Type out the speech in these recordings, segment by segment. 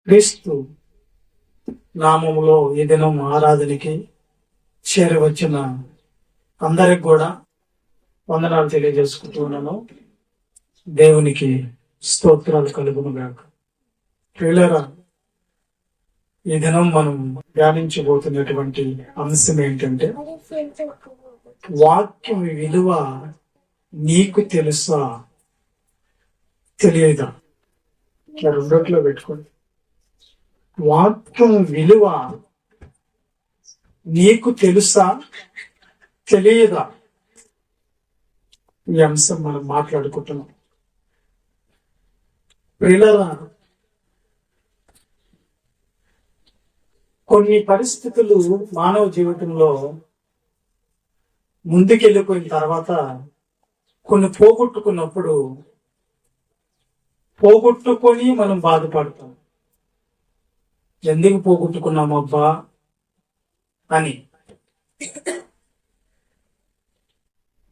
క్రీస్తు నామములో ఈ దినం ఆరాధనకి చేరవచ్చిన అందరికి కూడా వందనాలు తెలియజేసుకుంటున్నాను. దేవునికి స్తోత్రాలు కలుగునుగాక. ప్రియులారా, ఈ దినం మనం ధ్యానించబోతున్నటువంటి అంశం ఏంటంటే, వాక్యం విలువ నీకు తెలుసా తెలియదా? రెండోట్లో పెట్టుకోండి. వాక్యం విలువ నీకు తెలుసా తెలియదా? ఈ అంశం మనం మాట్లాడుకుంటున్నాం. ప్రియులారా, కొన్ని పరిస్థితులు మానవ జీవితంలో ముందుకెళ్ళిపోయిన తర్వాత కొన్ని పోగొట్టుకొని మనం బాధపడతాం. ఎందుకు పోగొట్టుకున్నామబ్బా అని.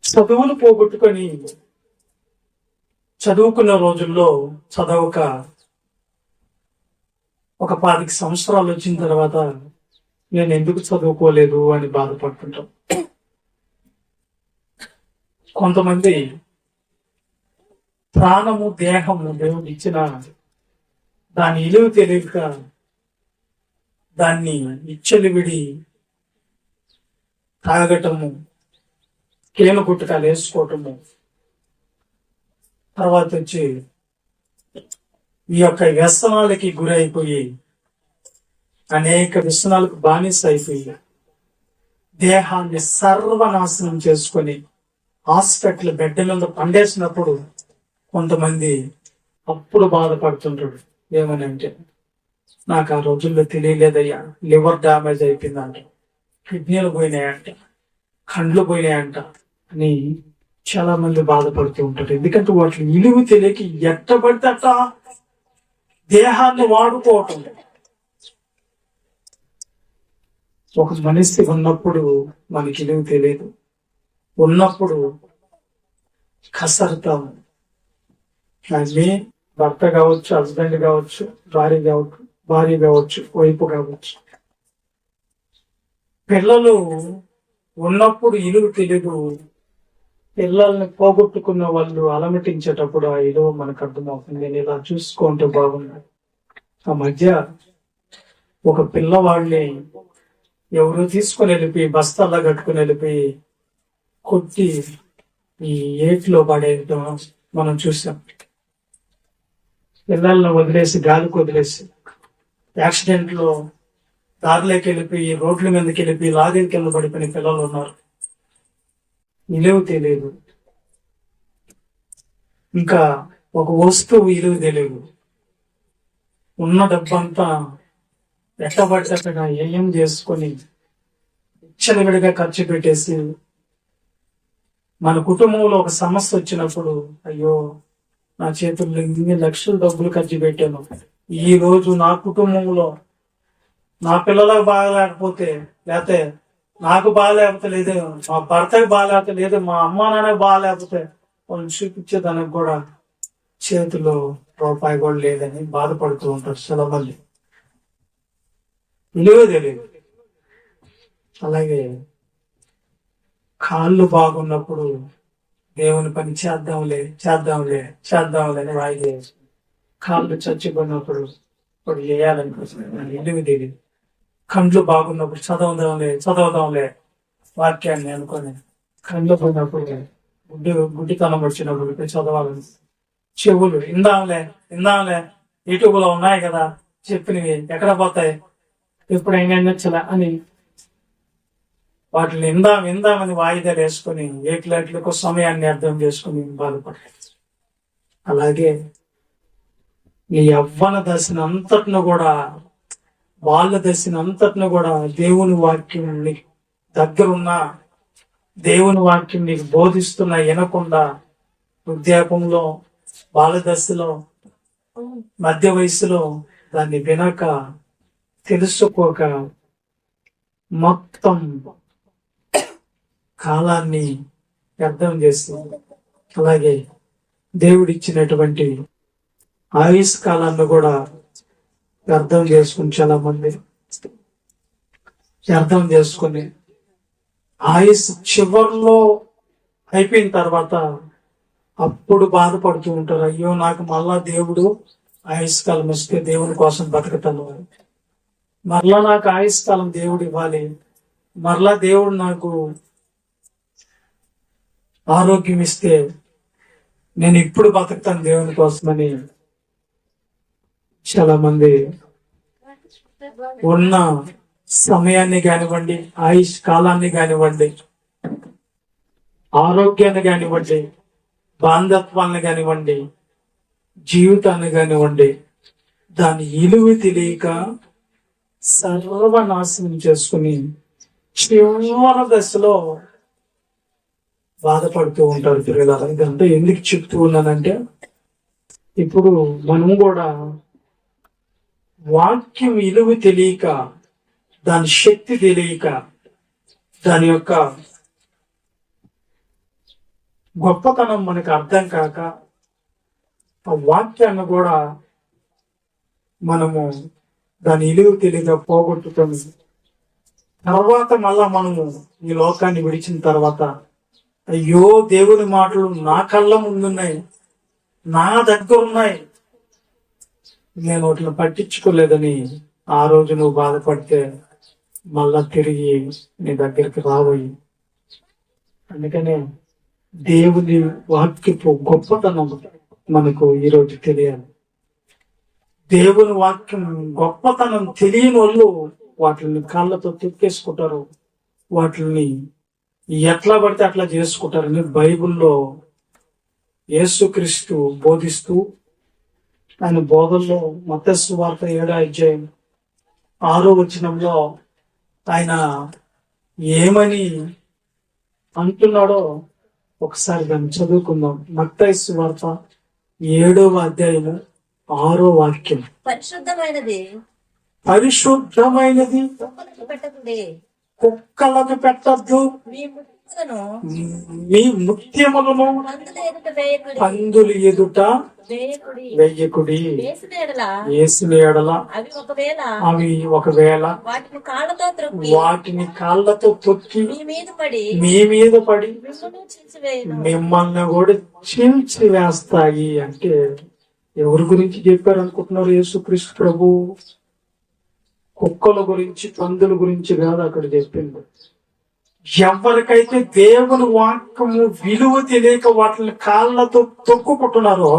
చదువులు పోగొట్టుకొని చదువుకున్న రోజుల్లో చదవక ఒక 25 సంవత్సరాలు వచ్చిన తర్వాత నేను ఎందుకు చదువుకోలేదు అని బాధపడుతుంటాం. కొంతమంది ప్రాణము దేహము దేవుడు ఇచ్చిన దాని విలువ తెలియక దాన్ని విడి తాగటము, కేన గుట్టకాలు వేసుకోవటము, తర్వాత వచ్చి ఈ యొక్క వ్యసనాలకి గురైపోయి అనేక వ్యసనాలకు బానిస అయిపోయి దేహాన్ని సర్వనాశనం చేసుకొని హాస్పిటల్ బెడ్ మీద పండేసినప్పుడు కొంతమంది అప్పుడు బాధపడుతుంటాడు. ఏమని అంటే, నాకు ఆ రోజుల్లో తెలియలేదయ్యా, లివర్ డ్యామేజ్ అయిపోయిందంట, కిడ్నీలు పోయినాయంట, కండ్లు పోయినాయంట అని చాలా మంది బాధపడుతూ ఉంటారు. ఎందుకంటే వాటి విలువ తెలియక ఎట్టబడితే అట్ట దేహాన్ని వాడుకోవటం. ఒక మనిషి ఉన్నప్పుడు మనకి విలువ తెలియదు, ఉన్నప్పుడు కసరుతాము. అది భర్త కావచ్చు, హస్బెండ్ కావచ్చు, భార్య కావచ్చు, వైపు కావచ్చు. పిల్లలు ఉన్నప్పుడు ఇలువ తెలియదు. పిల్లల్ని పోగొట్టుకున్న వాళ్ళు అలమటించేటప్పుడు ఆ ఇలువ మనకు అర్థమవుతుంది. నేను ఇలా చూసుకుంటే బాగున్నాడు. ఆ మధ్య ఒక పిల్లవాడిని ఎవరు తీసుకుని వెళ్ళిపోయి బస్తాల్లో కట్టుకుని వెళ్ళిపోయి కొట్టి ఈ ఏట్లో పడేయడం మనం చూసాం. పిల్లలను వదిలేసి, గాలికి వదిలేసి యాక్సిడెంట్ లో దారిలోకి వెళ్ళిపోయి, రోడ్ల మీదకి వెళ్ళిపోయి లారీల కింద పడిపోయిన పిల్లలు ఉన్నారు. విలువ తెలియదు. ఇంకా ఒక వస్తువు విలువ తెలియదు. ఉన్న డబ్బంతా ఎట్టబడ్డట్టుగా ఏం చేసుకొని విచ్చలవిడిగా ఖర్చు పెట్టేసి, మన కుటుంబంలో ఒక సమస్య వచ్చినప్పుడు, అయ్యో నా చేతుల్లో ఇన్ని లక్షల డబ్బులు ఖర్చు పెట్టాను, ఈ రోజు నా కుటుంబంలో నా పిల్లలకు బాగలేకపోతే, లేకపోతే నాకు బాగాలేకపోతే, లేదు మా భర్తకు బాగాలేకపోతే, లేదు మా అమ్మా నాన్నకు బాగాలేకపోతే వాళ్ళని చూపించేదానికి కూడా చేతిలో రూపాయి కూడా లేదని బాధపడుతూ ఉంటారు చాలా మంది. విలువ తెలియదు. అలాగే కాళ్ళు బాగున్నప్పుడు దేవుని పని చేద్దాంలే అని వాయిదా వేసి, కాళ్ళు చచ్చిపోయినప్పుడు ఇప్పుడు చేయాలనిపిస్తుంది. విలువ తెలియదు. కండ్లు బాగున్నప్పుడు చదవదాంలే వాక్యాన్ని అనుకొని, కండ్లు పోయినప్పుడు గుడ్డితనం వచ్చినప్పుడు చదవాలని, చెవులు ఇందాంలే యూట్యూబ్లో ఉన్నాయి కదా చెప్పినవి, ఎక్కడ పోతాయి, ఎప్పుడైనా నచ్చలా అని వాటిని ఇందామని వాయిదాలు వేసుకొని ఏట్లకు సమయాన్ని అర్థం చేసుకుని బాధపడతారు. అలాగే ఈ యవ్వన దశను అంతటిని కూడా, వాళ్ళ దశను అంతటిని కూడా దేవుని వాక్యం నీకు దగ్గరున్నా, దేవుని వాక్యం నీకు బోధిస్తున్నా వినకుండా, వృద్ధాపంలో, బాల దశలో, మధ్య వయసులో దాన్ని వినక, తెలుసుకోక మొత్తం కాలాన్ని వ్యర్థం చేస్తుంది. అలాగే దేవుడిచ్చినటువంటి ఆయుష్ కాలాన్ని కూడా అర్థం చేసుకుని చాలా మంది అర్థం చేసుకుని ఆయుష్ చివర్లో అయిపోయిన తర్వాత అప్పుడు బాధపడుతూ ఉంటారు. అయ్యో నాకు మళ్ళా దేవుడు ఆయుష్కాలం ఇస్తే దేవుని కోసం బతుకుతాను, మరలా నాకు ఆయుష్కాలం దేవుడు ఇవ్వాలి, మరలా దేవుడు నాకు ఆరోగ్యం ఇస్తే నేను ఇప్పుడు బతుకుతాను దేవుని కోసమని చాలా మంది ఉన్న సమయాన్ని కానివ్వండి, ఆయుష్ కాలాన్ని కానివ్వండి, ఆరోగ్యాన్ని కానివ్వండి, బాంధత్వాన్ని కానివ్వండి, జీవితాన్ని కానివ్వండి, దాని ఇలువ తెలియక సర్వనాశనం చేసుకుని చివరి దశలో బాధపడుతూ ఉంటారు. పిల్లలు ఇదంతా ఎందుకు చెప్తూ ఉన్నానంటే, ఇప్పుడు మనం కూడా వాక్యం విలువ తెలియక, దాని శక్తి తెలియక, దాని యొక్క గొప్పతనం మనకు అర్థం కాక ఆ వాక్యాన్ని కూడా మనము దాని విలువ తెలియక పోగొట్టుతాము. తర్వాత మళ్ళా మనము ఈ లోకాన్ని విడిచిన తర్వాత అయ్యో దేవుని మాటలు నా కళ్ళ ముందున్నాయి, నా దగ్గర ఉన్నాయి, నేను వాటిని పట్టించుకోలేదని ఆ రోజు నువ్వు బాధపడితే మళ్ళా తిరిగి నీ దగ్గరికి రాబోయి. అందుకనే దేవుని వాక్యపు గొప్పతనం మనకు ఈరోజు తెలియాలి. దేవుని వాక్యం గొప్పతనం తెలియని వాళ్ళు వాటిని కాళ్ళతో తొక్కేసుకుంటారు, వాటిని ఎట్లా పడితే అట్లా చేసుకుంటారని బైబిల్లో యేసుక్రీస్తు బోధిస్తూ ఆయన బోధనలో మత్తయి సువార్త 7వ అధ్యాయం 6వ వచనంలో ఆయన ఏమని అంటున్నాడో ఒకసారి దాన్ని చదువుకుందాం. మత్తయి సువార్త 7వ అధ్యాయము 6వ వాక్యం. పరిశుద్ధమైనది కుక్కలకు పెట్టద్దు, మీ ముత్యములను పందుల ఎదుట వెయ్యకుడి, వేసిన ఎడల అవి ఒకవేళ వాటిని కాళ్ళతో తొక్కి మీ మీద పడి మిమ్మల్ని కూడా చీల్చి వేస్తాయి. అంటే ఎవరి గురించి చెప్పారు అనుకుంటున్నారు? యేసుక్రీస్తు ప్రభు కుక్కల గురించి, పందుల గురించి కాదు అక్కడ చెప్పింది. ఎవరికైతే దేవుని వాక్యము విలువ తెలియక వాటిని కాళ్ళతో తొక్కుకుంటున్నారో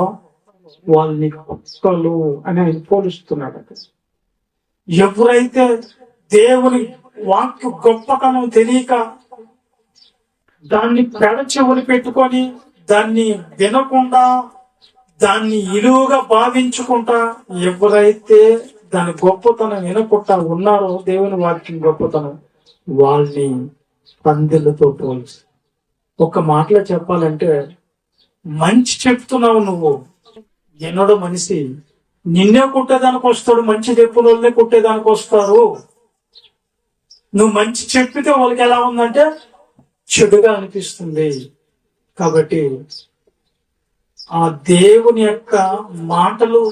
వాళ్ళని కుక్కలు అని ఆయన పోలుస్తున్నాడు. ఎవరైతే దేవుని వాక్య గొప్పతనం తెలియక దాన్ని పెడచెవులు పెట్టుకొని దాన్ని వినకుండా దాన్ని ఇలువగా భావించుకుంటా ఎవరైతే దాని గొప్పతనం వినకుండా ఉన్నారో దేవుని వాక్యం గొప్పతనం, వాళ్ళని పందులతో పోల్చి. ఒక మాటలో చెప్పాలంటే, మంచి చెప్తున్నావు నువ్వు, ఎన్నడో మనిషి నిన్నే కుట్టేదానికి వస్తాడు, మంచి చెప్పిన వాళ్ళే కుట్టేదానికి వస్తారు. నువ్వు మంచి చెప్పితే వాళ్ళకి ఎలా ఉందంటే చెడుగా అనిపిస్తుంది. కాబట్టి ఆ దేవుని యొక్క మాటలు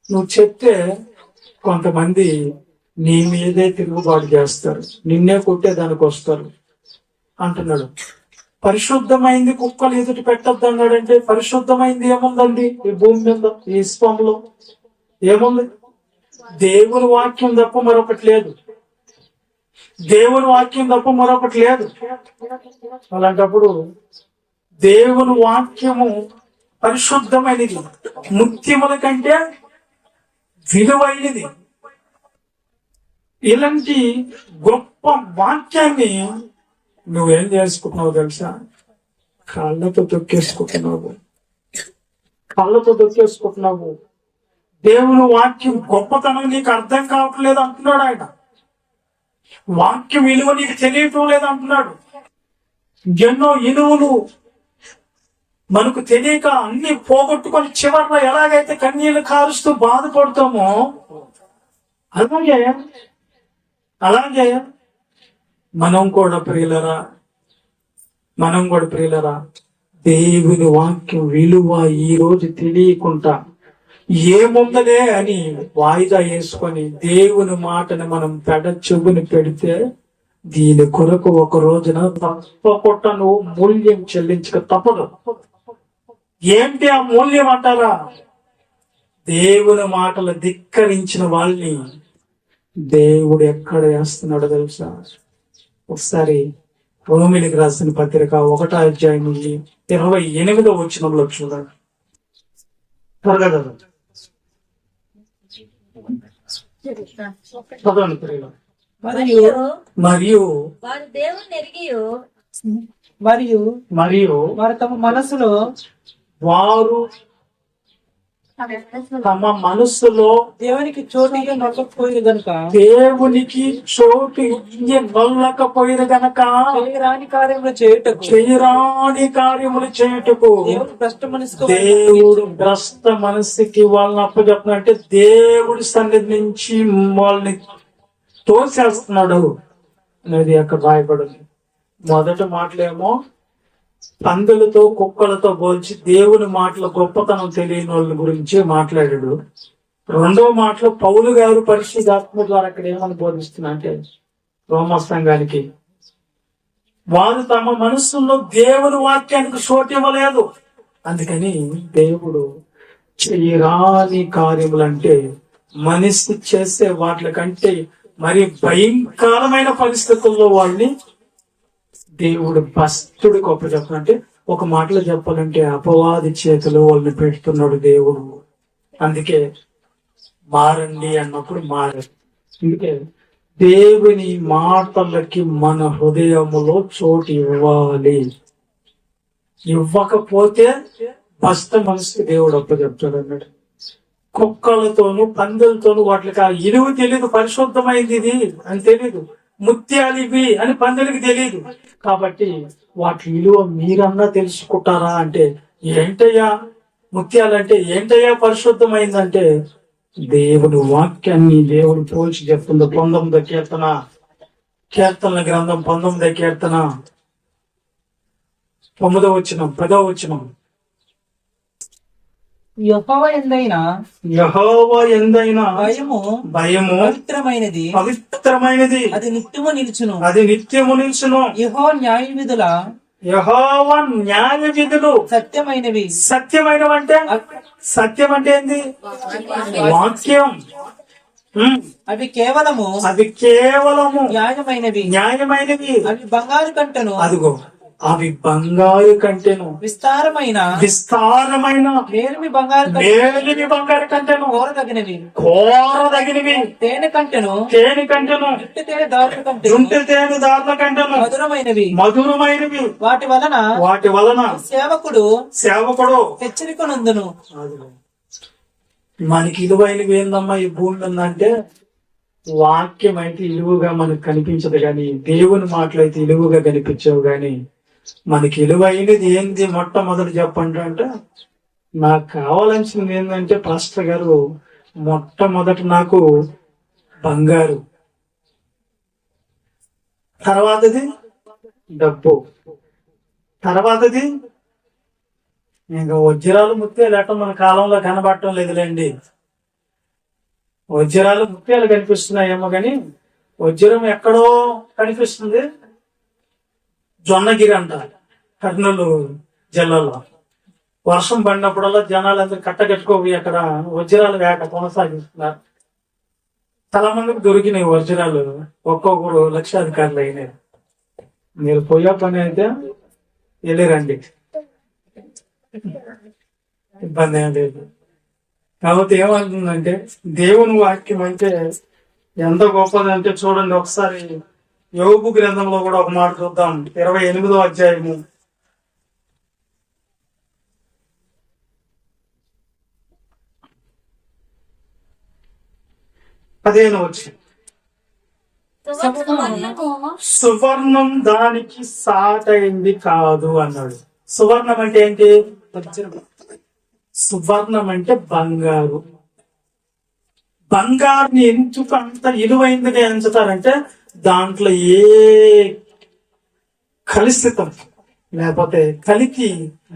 నువ్వు చెప్తే కొంతమంది నీ మీదే తిరుగుబాటు చేస్తారు, నిన్నే కొట్టేదానికి వస్తారు అంటున్నాడు. పరిశుద్ధమైంది కుక్కలు ఎదుటి పెట్టద్దు అన్నాడంటే పరిశుద్ధమైంది ఏముందండి ఈ భూమి మీద, ఈ విశ్వంలో ఏముంది? దేవుని వాక్యం తప్ప మరొకటి లేదు, దేవుని వాక్యం తప్ప మరొకటి లేదు. అలాంటప్పుడు దేవుని వాక్యము పరిశుద్ధమైనది, ముత్యముల కంటే విలువైనది. ఇలాంటి గొప్ప వాక్యాన్ని నువ్వేం చేసుకుంటున్నావు తెలుసా? కాళ్ళతో తొక్కేసుకుంటున్నావు, కాళ్ళతో తొక్కేసుకుంటున్నావు. దేవుని వాక్యం గొప్పతనం నీకు అర్థం కావట్లేదు అంటున్నాడు ఆయన. వాక్యం విలువ నీకు తెలియటం లేదు అంటున్నాడు. ఎన్నో ఇలువలు మనకు తెలియక అన్ని పోగొట్టుకొని చివరిలో ఎలాగైతే కన్నీళ్లు కారుస్తూ బాధపడతామో అలాగే మనం కూడా ప్రియులరా దేవుని వాక్యం విలువ ఈ రోజు తెలియకుండా ఏముందలే అని వాయిదా వేసుకొని దేవుని మాటని మనం చెవుని పెడితే దీని కొరకు ఒక రోజున తప్పకుండా నువ్వు మూల్యం చెల్లించక తప్పదు. ఏంటి ఆ మూల్యం అంటారా? దేవుని మాటలు ధిక్కరించిన వాళ్ళని దేవుడు ఎక్కడ వేస్తున్నాడో తెలుసా? ఒకసారి రోమిలికి రాసిన పత్రిక 1వ అధ్యాయం నుండి 28వ వచనంలో చూడండి. త్వరగా చదవండి. మరియు వారు తమ మనస్సులో దేవునికి చోటు నొల్లకపోయిన గనక చేయరాని కార్యములు చేయుటకు దేవుడు భ్రష్ట మనస్సుకి వాళ్ళని అప్పచెప్పినట్టే దేవుడి సన్నిధి నుంచి వాళ్ళని తోసేస్తున్నాడు అనేది అక్కడ రాయబడింది. మొదటి మాటలేమో పందులతో కుక్కలతో పోల్చి దేవుని మాటల గొప్పతనం తెలియని వాళ్ళ గురించి మాట్లాడాడు. రెండవ మాటలో పౌలు గారు పరిశుద్ధాత్మ ద్వారా అక్కడ ఏమని బోధిస్తున్నా అంటే రోమా సంఘానికి వారు తమ మనస్సుల్లో దేవుని వాక్యానికి చోటు ఇవ్వలేదు. అందుకని దేవుడు చేయరాని కార్యములంటే మనిషి చేసే వాటి కంటే మరి భయంకరమైన పరిస్థితుల్లో వాళ్ళని దేవుడు భస్తుడు గొప్ప చెప్పాలంటే ఒక మాటలో చెప్పాలంటే అపవాది చేతిలో వాళ్ళని పెడుతున్నాడు దేవుడు. అందుకే మారండి అన్నప్పుడు మారదు. అందుకే దేవుని మాటలకి మన హృదయములో చోటు ఇవ్వాలి. ఇవ్వకపోతే భస్త మనసుకి దేవుడు అప్ప చెప్తాడు అన్నాడు. కుక్కలతోనూ పందులతోనూ వాటికి ఆ ఇలువ తెలియదు, పరిశుద్ధమైంది ఇది అని తెలీదు, ముత్యాలు ఇవి అని పందులకి తెలియదు. కాబట్టి వాటి విలువ మీరన్నా తెలుసుకుంటారా అంటే ఏంటయ్యా ముత్యాలంటే, ఏంటయ్యా పరిశుద్ధమైందంటే దేవుని వాక్యాన్ని దేవుడు పోల్చి చెప్తుంది. 19వ కీర్తనల గ్రంథం 19వ కీర్తన 9వ వచనం 10వ వచనం. యెహోవా యందైన భయము పవిత్రమైనది, అది నిత్యము నిలుచును. యెహోవా న్యాయ విధులు సత్యమైనవి. అంటే సత్యం అంటే ఏంది? వాక్యం. అవి కేవలము న్యాయమైనవి. అవి బంగారు కంటను, అదిగో అవి బంగారు కంటెను, విస్తారమైన మేలిమి బంగారు కంటెను, కోరదగినవి, తేనె కంటెను, జుంటి తేనె దారుల కంటెను, మధురమైనవి. వాటి వలన సేవకుడు హెచ్చరికనందును. మనకి ఇలువైనవి ఏందమ్మా ఈ భూమి ఉందంటే వాక్యం అయితే ఇలువుగా మనకు కనిపించదు, కానీ దేవుని మాటలు అయితే ఇలువుగా కనిపించవు. గాని మనకి ఇలువైనది ఏంది మొట్టమొదటి చెప్పండి అంటే, నాకు కావాల్సింది ఏంటంటే పాస్టర్ గారు మొట్టమొదటి నాకు బంగారు, తర్వాతది డబ్బు, తర్వాతది ఇంకా వజ్రాలు ముత్యాలు ఎట్ట మన కాలంలో కనబడటం లేదులేండి. వజ్రాలు ముత్యాలు కనిపిస్తున్నాయేమో కానీ వజ్రం ఎక్కడో కనిపిస్తుంది. జొన్నగిరి అంట కర్నూలు జిల్లాలో వర్షం పడినప్పుడల్లా జనాలందరూ కట్టగట్టుకోపోయి అక్కడ వజ్రాల వేట కొనసాగిస్తున్నారు. చాలా మందికి దొరికినాయి వజ్రాలు, ఒక్కొక్కరు లక్షాధికారులు అయినాయి. మీరు పోయే పని అయితే వెళ్ళిరండి, ఇబ్బంది ఏం లేదు. కాబట్టి ఏమంటుందంటే దేవుని వాక్యం అంటే ఎంత గొప్పదంటే చూడండి, ఒకసారి యోబు గ్రంథంలో కూడా ఒక మాట చూద్దాం. 28వ అధ్యాయము 15వ వచనం. సువర్ణం దానికి సాటైంది కాదు అన్నాడు. సువర్ణం అంటే ఏంటి? సువర్ణం అంటే బంగారు. బంగారుని ఎందుకు అంత విలువైందిగా ఎంచుతారంటే దాంట్లో ఏ కలుషితం లేకపోతే కలికి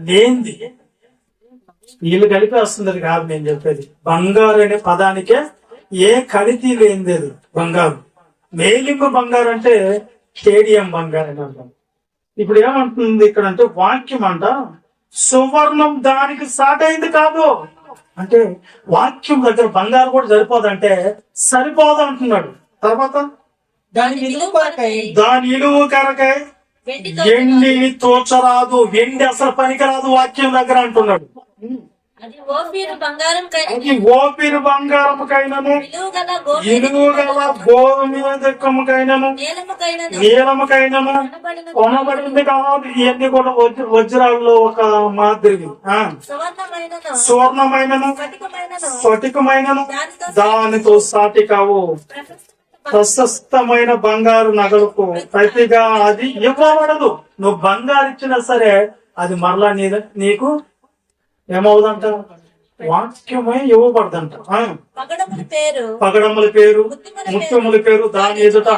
లేనిది వీళ్ళు కలిపి వస్తుంది కాదు నేను చెప్పేది. బంగారు అనే పదానికే ఏ కల్తీ లేనిది అది బంగారు. మేలింపు బంగారు అంటే స్టేడియం బంగారు అని అర్థం. ఇప్పుడు ఏమంటుంది ఇక్కడ అంటే వాక్యం అంట సువర్ణం దానికి సాట్ అయింది కాదు అంటే వాక్యం దగ్గర బంగారు కూడా సరిపోదంటే సరిపోదు అంటున్నాడు. తర్వాత దాని విలువ కొరకై దాని ఇలువ కరకై ఎండిని తోచరాదు, వెండి అసలు పనికిరాదు వాక్యం దగ్గర అంటున్నాడు. అది ఓఫీరు బంగారం అది ఓపిరి బంగారముకైనను విలువగల ఇలువగల గోధుమకైనను నీలముకైనను కొనబడింది కాదు. ఇవన్నీ కూడా వజ్రాల్లో ఒక మాదిరి సువర్ణమైనను స్ఫటికమైనను దానితో సాటి కావు. ప్రశస్తమైన బంగారు నగలకు ప్రతిగా అది ఇవ్వబడదు. నువ్వు బంగారు ఇచ్చినా సరే అది మరలా నీకు ఏమవుదంట? వాక్యమే ఇవ్వబడదంట. పగడముల పేరు ముత్యముల పేరు దాని ఎదుట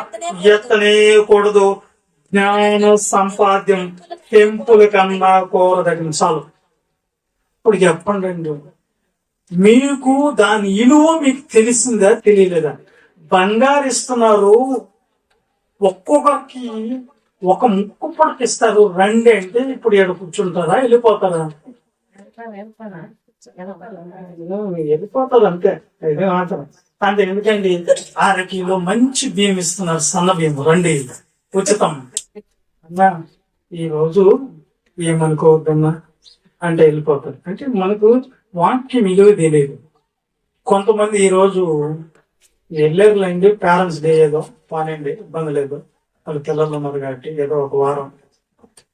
ఎత్తనే కూడదు. జ్ఞాన సంపాద్యం తెంపుల కన్నా కోరదగిన చాలు. ఇప్పుడు చెప్పండి అండి, మీకు దాని ఇలువ మీకు తెలిసిందా తెలియలేదా? బంగారు ఇస్తున్నారు, ఒక్కొక్కరికి ఒక ముక్కు పడకిస్తారు. రండి అంటే ఇప్పుడు ఏడు కూర్చుంటారా వెళ్ళిపోతారా? వెళ్ళిపోతారు అంతే. అంతే. ఎందుకండి 6 కిలో మంచి బియ్యం ఇస్తున్నారు, సన్న బియ్యం, రండి ఉచితం అన్నా. ఈ రోజు ఏమనుకోవద్దన్నా అంటే వెళ్ళిపోతారు. అంటే మనకు వాక్యం విలువ తెలియదు. కొంతమంది ఈ రోజు వెళ్ళారులేండి, పేరెంట్స్ డే ఏదో పానండి, ఇబ్బంది లేదు, వాళ్ళు పిల్లలు ఉన్నారు కాబట్టి ఏదో ఒక వారం.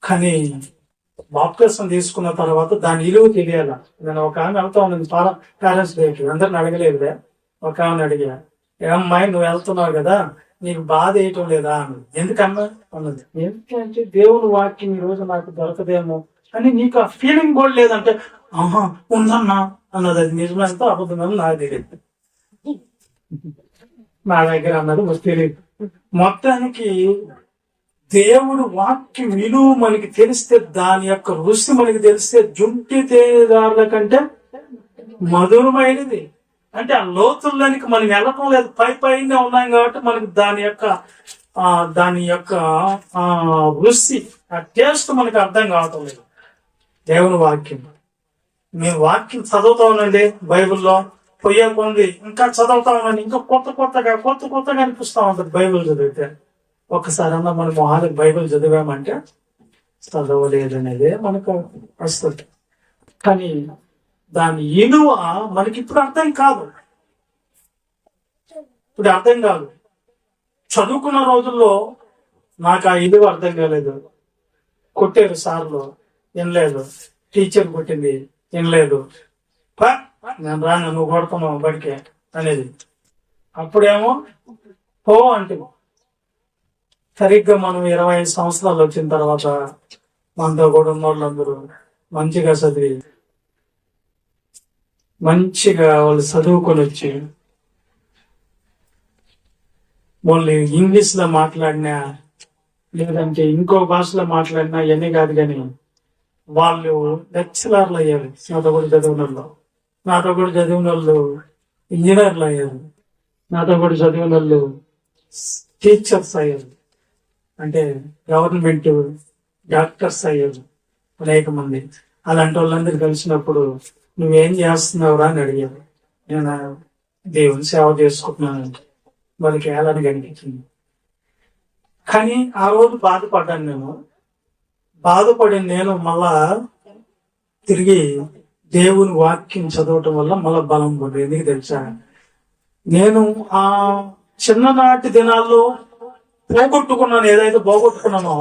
కానీ బాప్టిజం తీసుకున్న తర్వాత దాని విలువ తెలియాల. నేను ఒక ఆమె వెళ్తా ఉన్నది పేరెంట్స్ డేకి, అందరిని అడగలేదులే. ఒక ఆమెను అడిగా, ఏమ్మాయి నువ్వు వెళ్తున్నావు కదా నీకు బాధ వేయటం లేదా అన్నది. ఎందుకన్నా అన్నది. ఎందుకంటే దేవుని వాక్యం ఈ రోజు నాకు దొరకదేమో అని నీకు ఆ ఫీలింగ్ కూడా లేదంటే ఆహా ఉందన్నా అన్నది. అది నిజమంతా అబద్ధమని నాకు తెలియదు, నా దగ్గర అన్నది మాకు తెలియదు. మొత్తానికి దేవుడు వాక్యం విలువ మనకి తెలిస్తే, దాని యొక్క రుచి మనకి తెలిస్తే, జుంటి తేదారుల కంటే మధురమైనది. అంటే ఆ లోతుల్లోనికి మనం వెళ్ళటం లేదు, పైనే ఉన్నాం కాబట్టి మనకి దాని యొక్క రుచి, ఆ టేస్ట్ మనకి అర్థం కావటం లేదు. దేవుని వాక్యం మేము వాక్యం చదువుతా ఉండండి, బైబిల్లో పొయ్యే కొంది ఇంకా చదువుతా ఉండండి, ఇంకా కొత్తగా అనిపిస్తా ఉంటుంది బైబిల్ చదివితే. ఒక్కసారి అన్నా మన మొహాలకు బైబిల్ చదివామంటే చదవలేదనేదే మనకు వస్తుంది. కానీ దాని విలువ మనకి ఇప్పుడు అర్థం కాదు. చదువుకున్న రోజుల్లో నాకు ఆ విలువ అర్థం కాలేదు. కొట్టారు సార్లు, వినలేదు. టీచర్ కొట్టింది, వినలేదు. నేను రాను, నువ్వు కొడుతున్నావు బడికే అనేది. అప్పుడేమో పో అంటే. సరిగ్గా మనం 25 సంవత్సరాలు వచ్చిన తర్వాత మనతో కూడా ఉన్న వాళ్ళందరూ మంచిగా చదివి మంచిగా వాళ్ళు చదువుకొని వచ్చి వాళ్ళు ఇంగ్లీష్ లో మాట్లాడినా లేదంటే ఇంకో భాషలో మాట్లాడినా ఇవన్నీ కాదు, కానీ వాళ్ళు లెక్చరర్లు అయ్యారు. నాతో కూడా చదివిన వాళ్ళు ఇంజనీర్లు అయ్యారు. నాతో కూడా చదివిన వాళ్ళు టీచర్స్ అయ్యారు. అంటే గవర్నమెంట్ డాక్టర్స్ అయ్యారు అనేక మంది. అలాంటి వాళ్ళందరూ కలిసినప్పుడు నువ్వేం చేస్తున్నావురా అని అడిగారు. నేను దేవుని సేవ చేసుకుంటున్నాను వాళ్ళకి ఏలని కనిపించింది. కానీ ఆ రోజు బాధపడిన నేను మళ్ళా తిరిగి దేవుని వాక్యం చదవటం వల్ల మళ్ళా బలం పడింది. ఎందుకు తెలుసా? నేను ఆ చిన్ననాటి దినాల్లో పోగొట్టుకున్నాను, ఏదైతే పోగొట్టుకున్నానో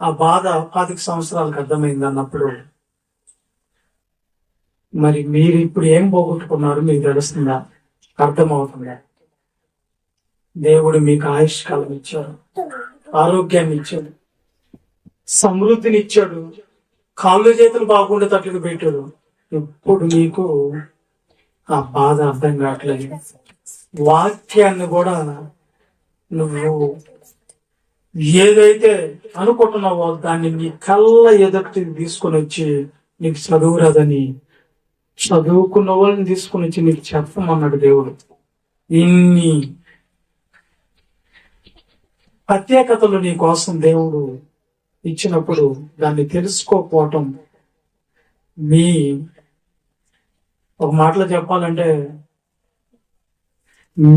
ఆ బాధ 25 సంవత్సరాలకు అర్థమైంది అన్నప్పుడు, మరి మీరు ఇప్పుడు ఏం పోగొట్టుకున్నారు మీకు తెలుస్తుందా? అర్థమవుతుందా? దేవుడు మీకు ఆయుష్కాలం ఇచ్చాడు, ఆరోగ్యాన్ని ఇచ్చాడు, సమృద్ధిని ఇచ్చాడు, కాళ్ళు చేతులు బాగుండేటట్లు పెట్టాడు. ఇప్పుడు నీకు ఆ బాధ అర్థం కావట్లేదు. వాక్యాన్ని కూడా నువ్వు ఏదైతే అనుకుంటున్నావో దాన్ని నీ కళ్ళ ఎదుటి తీసుకొని వచ్చి నీకు చదువురాదని చదువుకున్న వాళ్ళని తీసుకుని వచ్చి నీకు చెప్పమన్నాడు దేవుడు. ఇన్ని ప్రత్యేకతలు నీ కోసం దేవుడు ఇచ్చినప్పుడు దాన్ని తెలుసుకోకపోవటం మీ ఒక మాటలో చెప్పాలంటే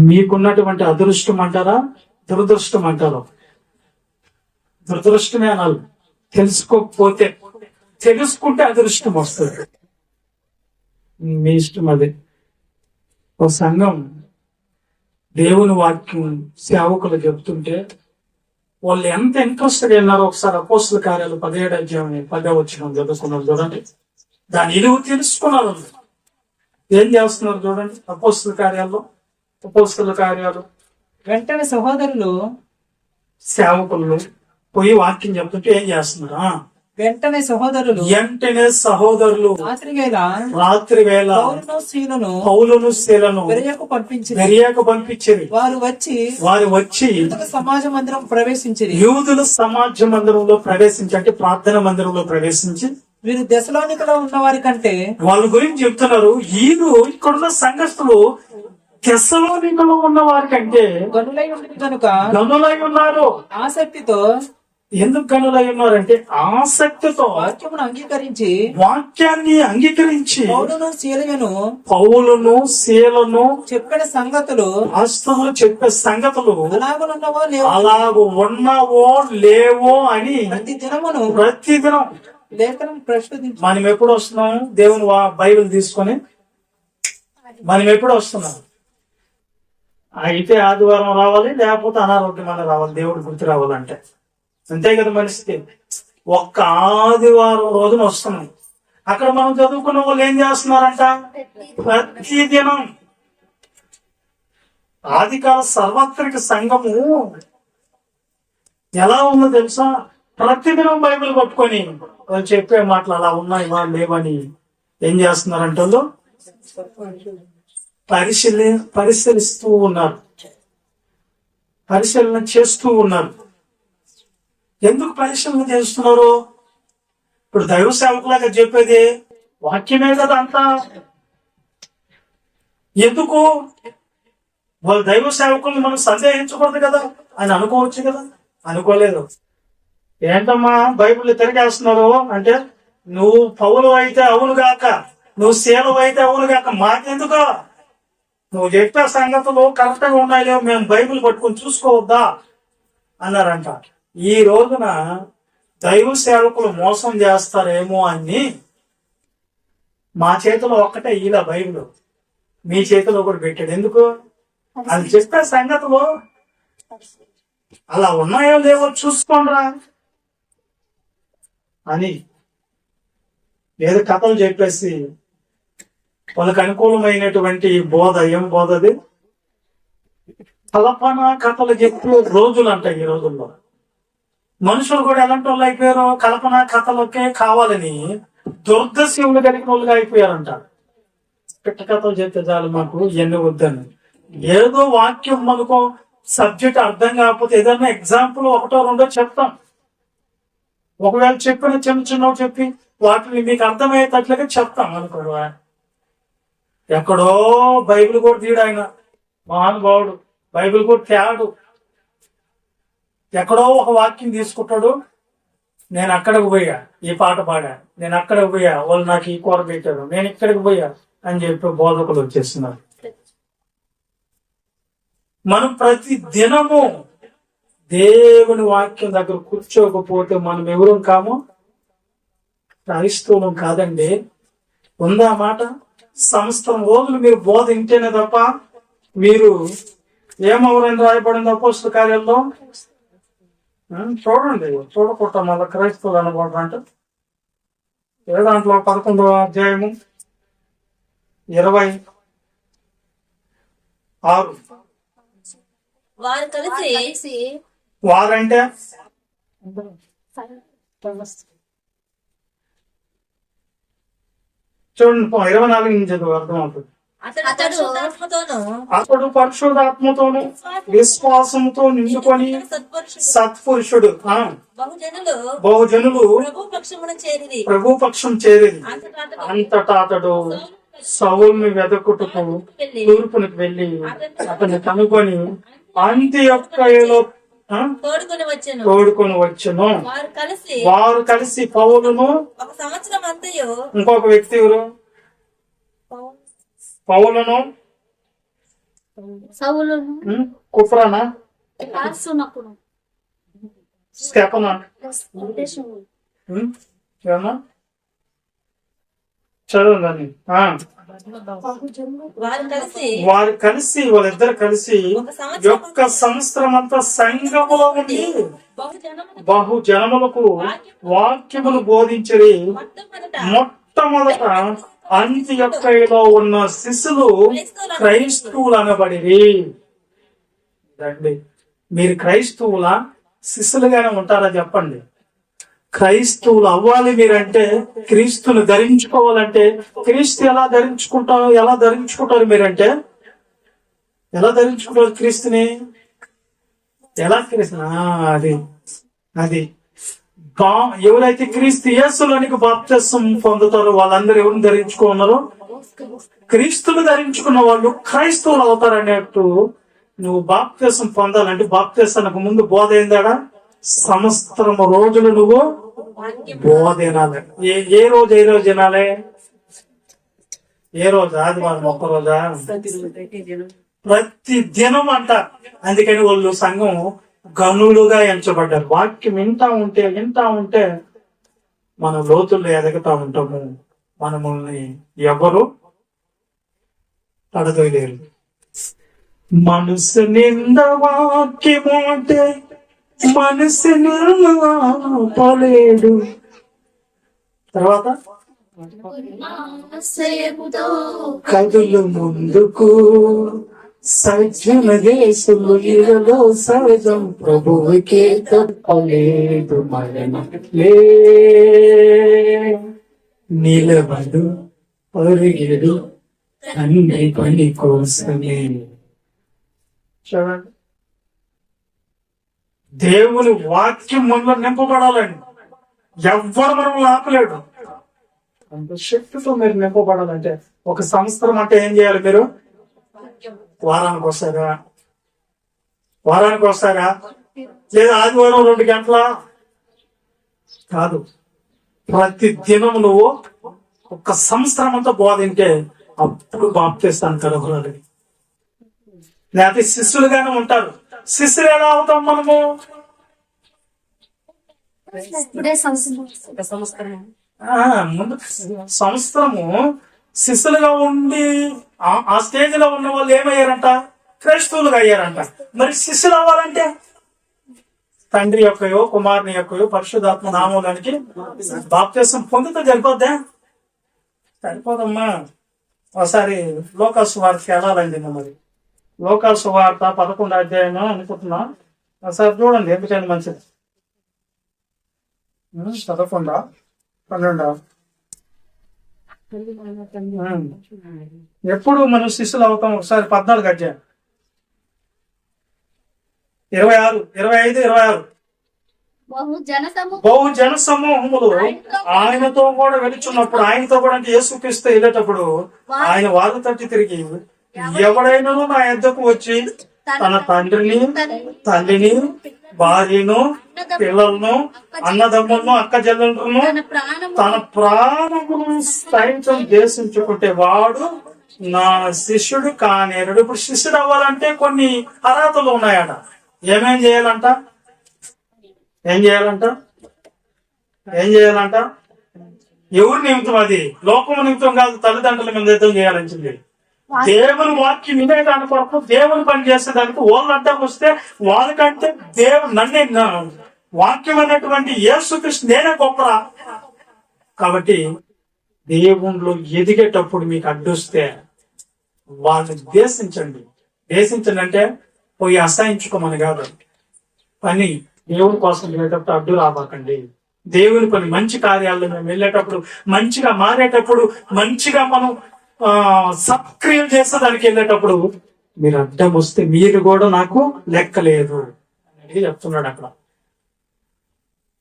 మీకున్నటువంటి అదృష్టం అంటారా, దురదృష్టం అంటారా? దురదృష్టమే అనాలి. తెలుసుకోకపోతే, తెలుసుకుంటే అదృష్టం వస్తుంది. మీ ఇష్టం అది. ఒక సంఘం దేవుని వాక్యం సేవకులు చెప్తుంటే వాళ్ళు ఎంత ఇంట్రెస్ట్గా విన్నారో ఒకసారి అపోస్తల కార్యాలు 17:10 చదువుకున్నారు చూడండి. దాని విలువ తెలుసుకున్నారు. ఏం చేస్తున్నారు చూడండి అపోస్తల కార్యాలు. వెంటనే సహోదరులు సేవకులు పోయి వాక్యం చెప్తుంటే ఏం చేస్తున్నారు? వెంటనే సహోదరులు రాత్రి వేళ పౌలును శీలను బెరియకు పంపించిరి. వారు వచ్చి సమాజ మందిరం ప్రవేశించిరి. యూదుల సమాజ మందిరంలో ప్రవేశించి అంటే ప్రార్థన మందిరంలో ప్రవేశించి వీరు దెసలోనికలో ఉన్న వారి కంటే వాళ్ళ గురించి చెప్తున్నారు. వీరు ఇక్కడున్న సంఘస్థులు దెసలోనికలో ఉన్న వారి కంటే గనులై ఉంది కనుక గనులై ఉన్నారు. ఆసక్తితో ఎందుకు గనులై ఉన్నారంటే ఆసక్తితో వాక్యాన్ని అంగీకరించి పౌలును శీలను చెప్పిన సంగతులు వాస్తవంలో చెప్పే సంగతులు అలాగూ ఉన్నావో లేవో అని ప్రతిదినం లేఖనం ప్రశ్నించి మనం ఎప్పుడు వస్తున్నాం దేవుని బైబిల్ తీసుకొని మనం ఎప్పుడు వస్తున్నాం? అయితే ఆదివారం రావాలి, లేకపోతే అనారోగ్యమైన రావాలి, దేవుడు గుర్తు రావాలంటే. అంతే కదా మనిషికి. ఒక్క ఆదివారం రోజున వస్తున్నాం. అక్కడ మనం చదువుకున్న వాళ్ళు ఏం చేస్తున్నారంట? ప్రతిదినం. ఆదికాల సార్వత్రిక సంఘము ఎలా ఉందో తెలుసా? ప్రతిదినం బైబిల్ పట్టుకొని వాళ్ళు చెప్పే మాటలు అలా ఉన్నాయి వాళ్ళు లేవని ఏం చేస్తున్నారంటే వాళ్ళు పరిశీలిస్తూ ఉన్నారు, పరిశీలన చేస్తూ ఉన్నారు. ఎందుకు పరిశీలన చేస్తున్నారు? ఇప్పుడు దైవ సేవకులాగా చెప్పేది వాక్యమే కదా అంతా. ఎందుకు వాళ్ళ దైవ సేవకుల్ని మనం సందేహించకూడదు కదా అని అనుకోవచ్చు కదా? అనుకోలేదు. ఏంటమ్మా బైబిల్ తిరిగేస్తున్నారు అంటే, నువ్వు పౌలు అయితే అవును గాక, నువ్వు శీలం అయితే అవును గాక, మాకెందుకు? నువ్వు చెప్పే సంగతులు కరెక్ట్ గా ఉన్నాయో మేము బైబిల్ పట్టుకుని చూసుకోవద్దా అన్నారంట. ఈ రోజున దైవ సేవకులు మోసం చేస్తారేమో అని మా చేతిలో ఒక్కటే ఇలా బైబిల్ మీ చేతిలో కూడా పెట్టాడు. ఎందుకు? అది చెప్పే సంగతులు అలా ఉన్నాయో లేవో చూసుకోండిరా అని ఏదో కథలు చెప్పేసి వాళ్ళకి అనుకూలమైనటువంటి బోధ. ఏం బోధ అది? కల్పన కథలు చెప్పే రోజులు అంట ఈ రోజుల్లో. మనుషులు కూడా ఎలాంటి వాళ్ళు అయిపోయారు? కల్పన కథలకే కావాలని దుర్దశీవులు కలిగిన వాళ్ళుగా అయిపోయారంట. పిట్ట కథలు చెప్తే చాలు మాకు ఇవన్నీ వద్దని. ఏదో వాక్యం మనకు సబ్జెక్ట్ అర్థం కాకపోతే ఏదైనా ఎగ్జాంపుల్ ఒకటో రెండో చెప్తాం. ఒకవేళ చెప్పిన చిన్నవి చెప్పి వాటిని మీకు అర్థమయ్యేటట్లుగా చెప్తాం అనుకో. ఎక్కడో బైబిల్ కూడా తీయడు ఆయన మహానుభావుడు. బైబిల్ కూడా తేడు. ఎక్కడో ఒక వాక్యం తీసుకుంటాడు. నేను అక్కడికి పోయా, ఈ పాట పాడా, నేను అక్కడికి పోయా, వాళ్ళు నాకు ఈ కూర పెట్టారు, నేను ఇక్కడికి పోయా అని చెప్పి బోధకులు వచ్చేస్తున్నారు. మనం ప్రతి దినము దేవుని వాక్యం దగ్గర కూర్చోకపోతే మనం ఎవరు కాము? క్రైస్తవులం కాదండి. ఉందా మాట? సంవత్సరం రోజులు మీరు బోధ వింటేనే తప్ప మీరు ఏమవరని రాయబడింది అపోస్తల కార్యాల్లో. చూడండి, చూడకుండా మళ్ళీ క్రైస్తవులు అనబడరు అంటే ఏ దాంట్లో 11వ అధ్యాయము 26. వారు కలిసి వారంటే చూడండి 24 నుంచి చదువు అర్థమవుతుంది. అతడు పరిశుద్ధాత్మతోను విశ్వాసంతో నిండుకొని సత్పురుషుడు బహుజనులు ప్రభు పక్షం చేరేది. అంతటా అతడు సౌలుని వెదకుటకు వెళ్ళి తూర్పునికి వెళ్ళి అతన్ని కనుగొని అంత్యొక్కయలో తోడుకొని వచ్చును. వారు కలిసి పౌలును, ఒక సంవత్సరం అంతయు ఇంకొక వ్యక్తి ఎవరు, పౌలును సౌలును కుఫ్రానా తార్సునకును స్టెఫనా ఉద్దేశము ఏమన్నా చదవండి. వారు కలిసి వాళ్ళిద్దరు కలిసి యొక్క సంవత్సరం అంతా సంఘములో ఉండి బహు జనములకు వాక్యములు బోధించరి. మొట్టమొదట అంత్యొక్కయలో ఉన్న శిశులు క్రైస్తవులు అనబడిరి. రండి, మీరు క్రైస్తవులా శిశులుగానే ఉంటారా చెప్పండి. క్రైస్తవులు అవ్వాలి మీరంటే, క్రీస్తుని ధరించుకోవాలంటే, క్రీస్తు ఎలా ధరించుకుంటారు మీరంటే, ఎలా ధరించుకుంటారు క్రీస్తుని? ఎలా క్రీస్తు అది ఎవరైతే క్రీస్తు యేసులోనికి బాప్తిసం పొందుతారో వాళ్ళందరూ ఎవరిని ధరించుకున్నారో, క్రీస్తుని ధరించుకున్న వాళ్ళు క్రైస్తవులు అవుతారు అన్నట్టు. నువ్వు బాప్తిసం పొందాలంటే బాప్తిసానికి ముందు బోధ ఏందాడా? సంవత్సరం రోజులు నువ్వు బోధ వినాలి. ఏ రోజు వినాలి? ఏ రోజు? ఆదివారం ఒక్క రోజా? ప్రతి దినం అంట. అందుకని వాళ్ళు సంఘం గనులుగా ఎంచబడ్డారు. వాక్యం వింటా ఉంటే మన లోతుల్లో ఎదగతా ఉంటాము. మనల్ని ఎవరు పడదోయలేరు. మనసు నింద వాక్యము అంటే మనసు నిలవలేడు. తర్వాత కదులు ముందుకు సజ్జన దేశులు ఇరలో సహజం ప్రభువుకే తప్పలేదు మరణం నిలబడు పరిగెడు అన్ని పని కోసమే. చూడండి, దేవుని వాక్యం మనలో నింపబడాలండి. ఎవ్వరు మనం ఆపలేడు. అంత శక్తితో మీరు నింపబడాలంటే ఒక సంవత్సరం అంటే ఏం చేయాలి? మీరు వారానికి వస్తారా? లేదా ఆదివారం 2 గంటల కాదు, ప్రతి దినం నువ్వు ఒక సంవత్సరం అంతా బోధింటే అప్పుడు బాప్తిస్తాను కలగలేదు. లేకపోతే శిష్యులుగానే ఉంటారు. శిష్యులు ఎలా అవుతాం మనము? ముందు సంవత్సరము శిష్యులుగా ఉండి ఆ స్టేజ్ లో ఉన్న వాళ్ళు ఏమయ్యారంట? క్రైస్తవులుగా అయ్యారంట. మరి శిష్యులు అవ్వాలంటే తండ్రి యొక్కయో కుమారుని యొక్కయో పరిశుద్ధాత్మ నామూలానికి బాప్తిసం పొందితే సరిపోదమ్మా. ఒకసారి లోకాసు వార్తకి వెళ్ళాలండి. మరి లోకాసు వార్త 11వ అధ్యాయం అనుకుంటున్నా. ఒకసారి చూడండి, ఎందుకని మంచిది. 11, 12 ఎప్పుడు మనం శిష్యులు అవుతాం? ఒకసారి 14వ అధ్యాయం 26, 25, 26 బహు జన సమూహములు ఆయనతో కూడా వెళుచున్నప్పుడు, ఆయనతో కూడా అంటే యేసుక్రీస్తు వెళ్ళేటప్పుడు ఆయన వారు తట్టి తిరిగి, ఎవడైనా నా యొద్దకు వచ్చి తన తండ్రిని, తల్లిని, భార్యను, పిల్లలను, అన్నదమ్ములను, అక్క చెల్లెలను, తన ప్రాణమును సైతం దేశించుకుంటే వాడు నా శిష్యుడు కానేరుడు. ఇప్పుడు శిష్యుడు అవ్వాలంటే కొన్ని అర్హతలు ఉన్నాయట. ఏం చేయాలంట? ఎవరి నిమిత్తం? అది లోకము నిమిత్తం కాదు, తల్లిదండ్రుల నిమిత్తం చేయాల్సింది. దేవుని వాక్యం వినేదాని కొరకు, దేవుని పని చేసేదానికి వాళ్ళు అడ్డం వస్తే వాళ్ళకంటే నన్నే వాక్యం అన్నటువంటి యేసుక్రీస్తు నేనే గొప్పరా. కాబట్టి దేవుళ్ళు ఎదిగేటప్పుడు మీకు అడ్డొస్తే వాళ్ళని దేశించండి అంటే పోయి అసహించుకోమని కాదు. పని దేవుని కోసం వెళ్ళేటప్పుడు అడ్డు రాబాకండి. దేవుని పని మంచి కార్యాలను మేము వెళ్ళేటప్పుడు, మంచిగా మారేటప్పుడు, మంచిగా మనం సత్క్రియలు చేసేదానికి వెళ్ళేటప్పుడు మీరు అడ్డం వస్తే మీరు కూడా నాకు లెక్కలేదు అనేది చెప్తున్నాడు అక్కడ.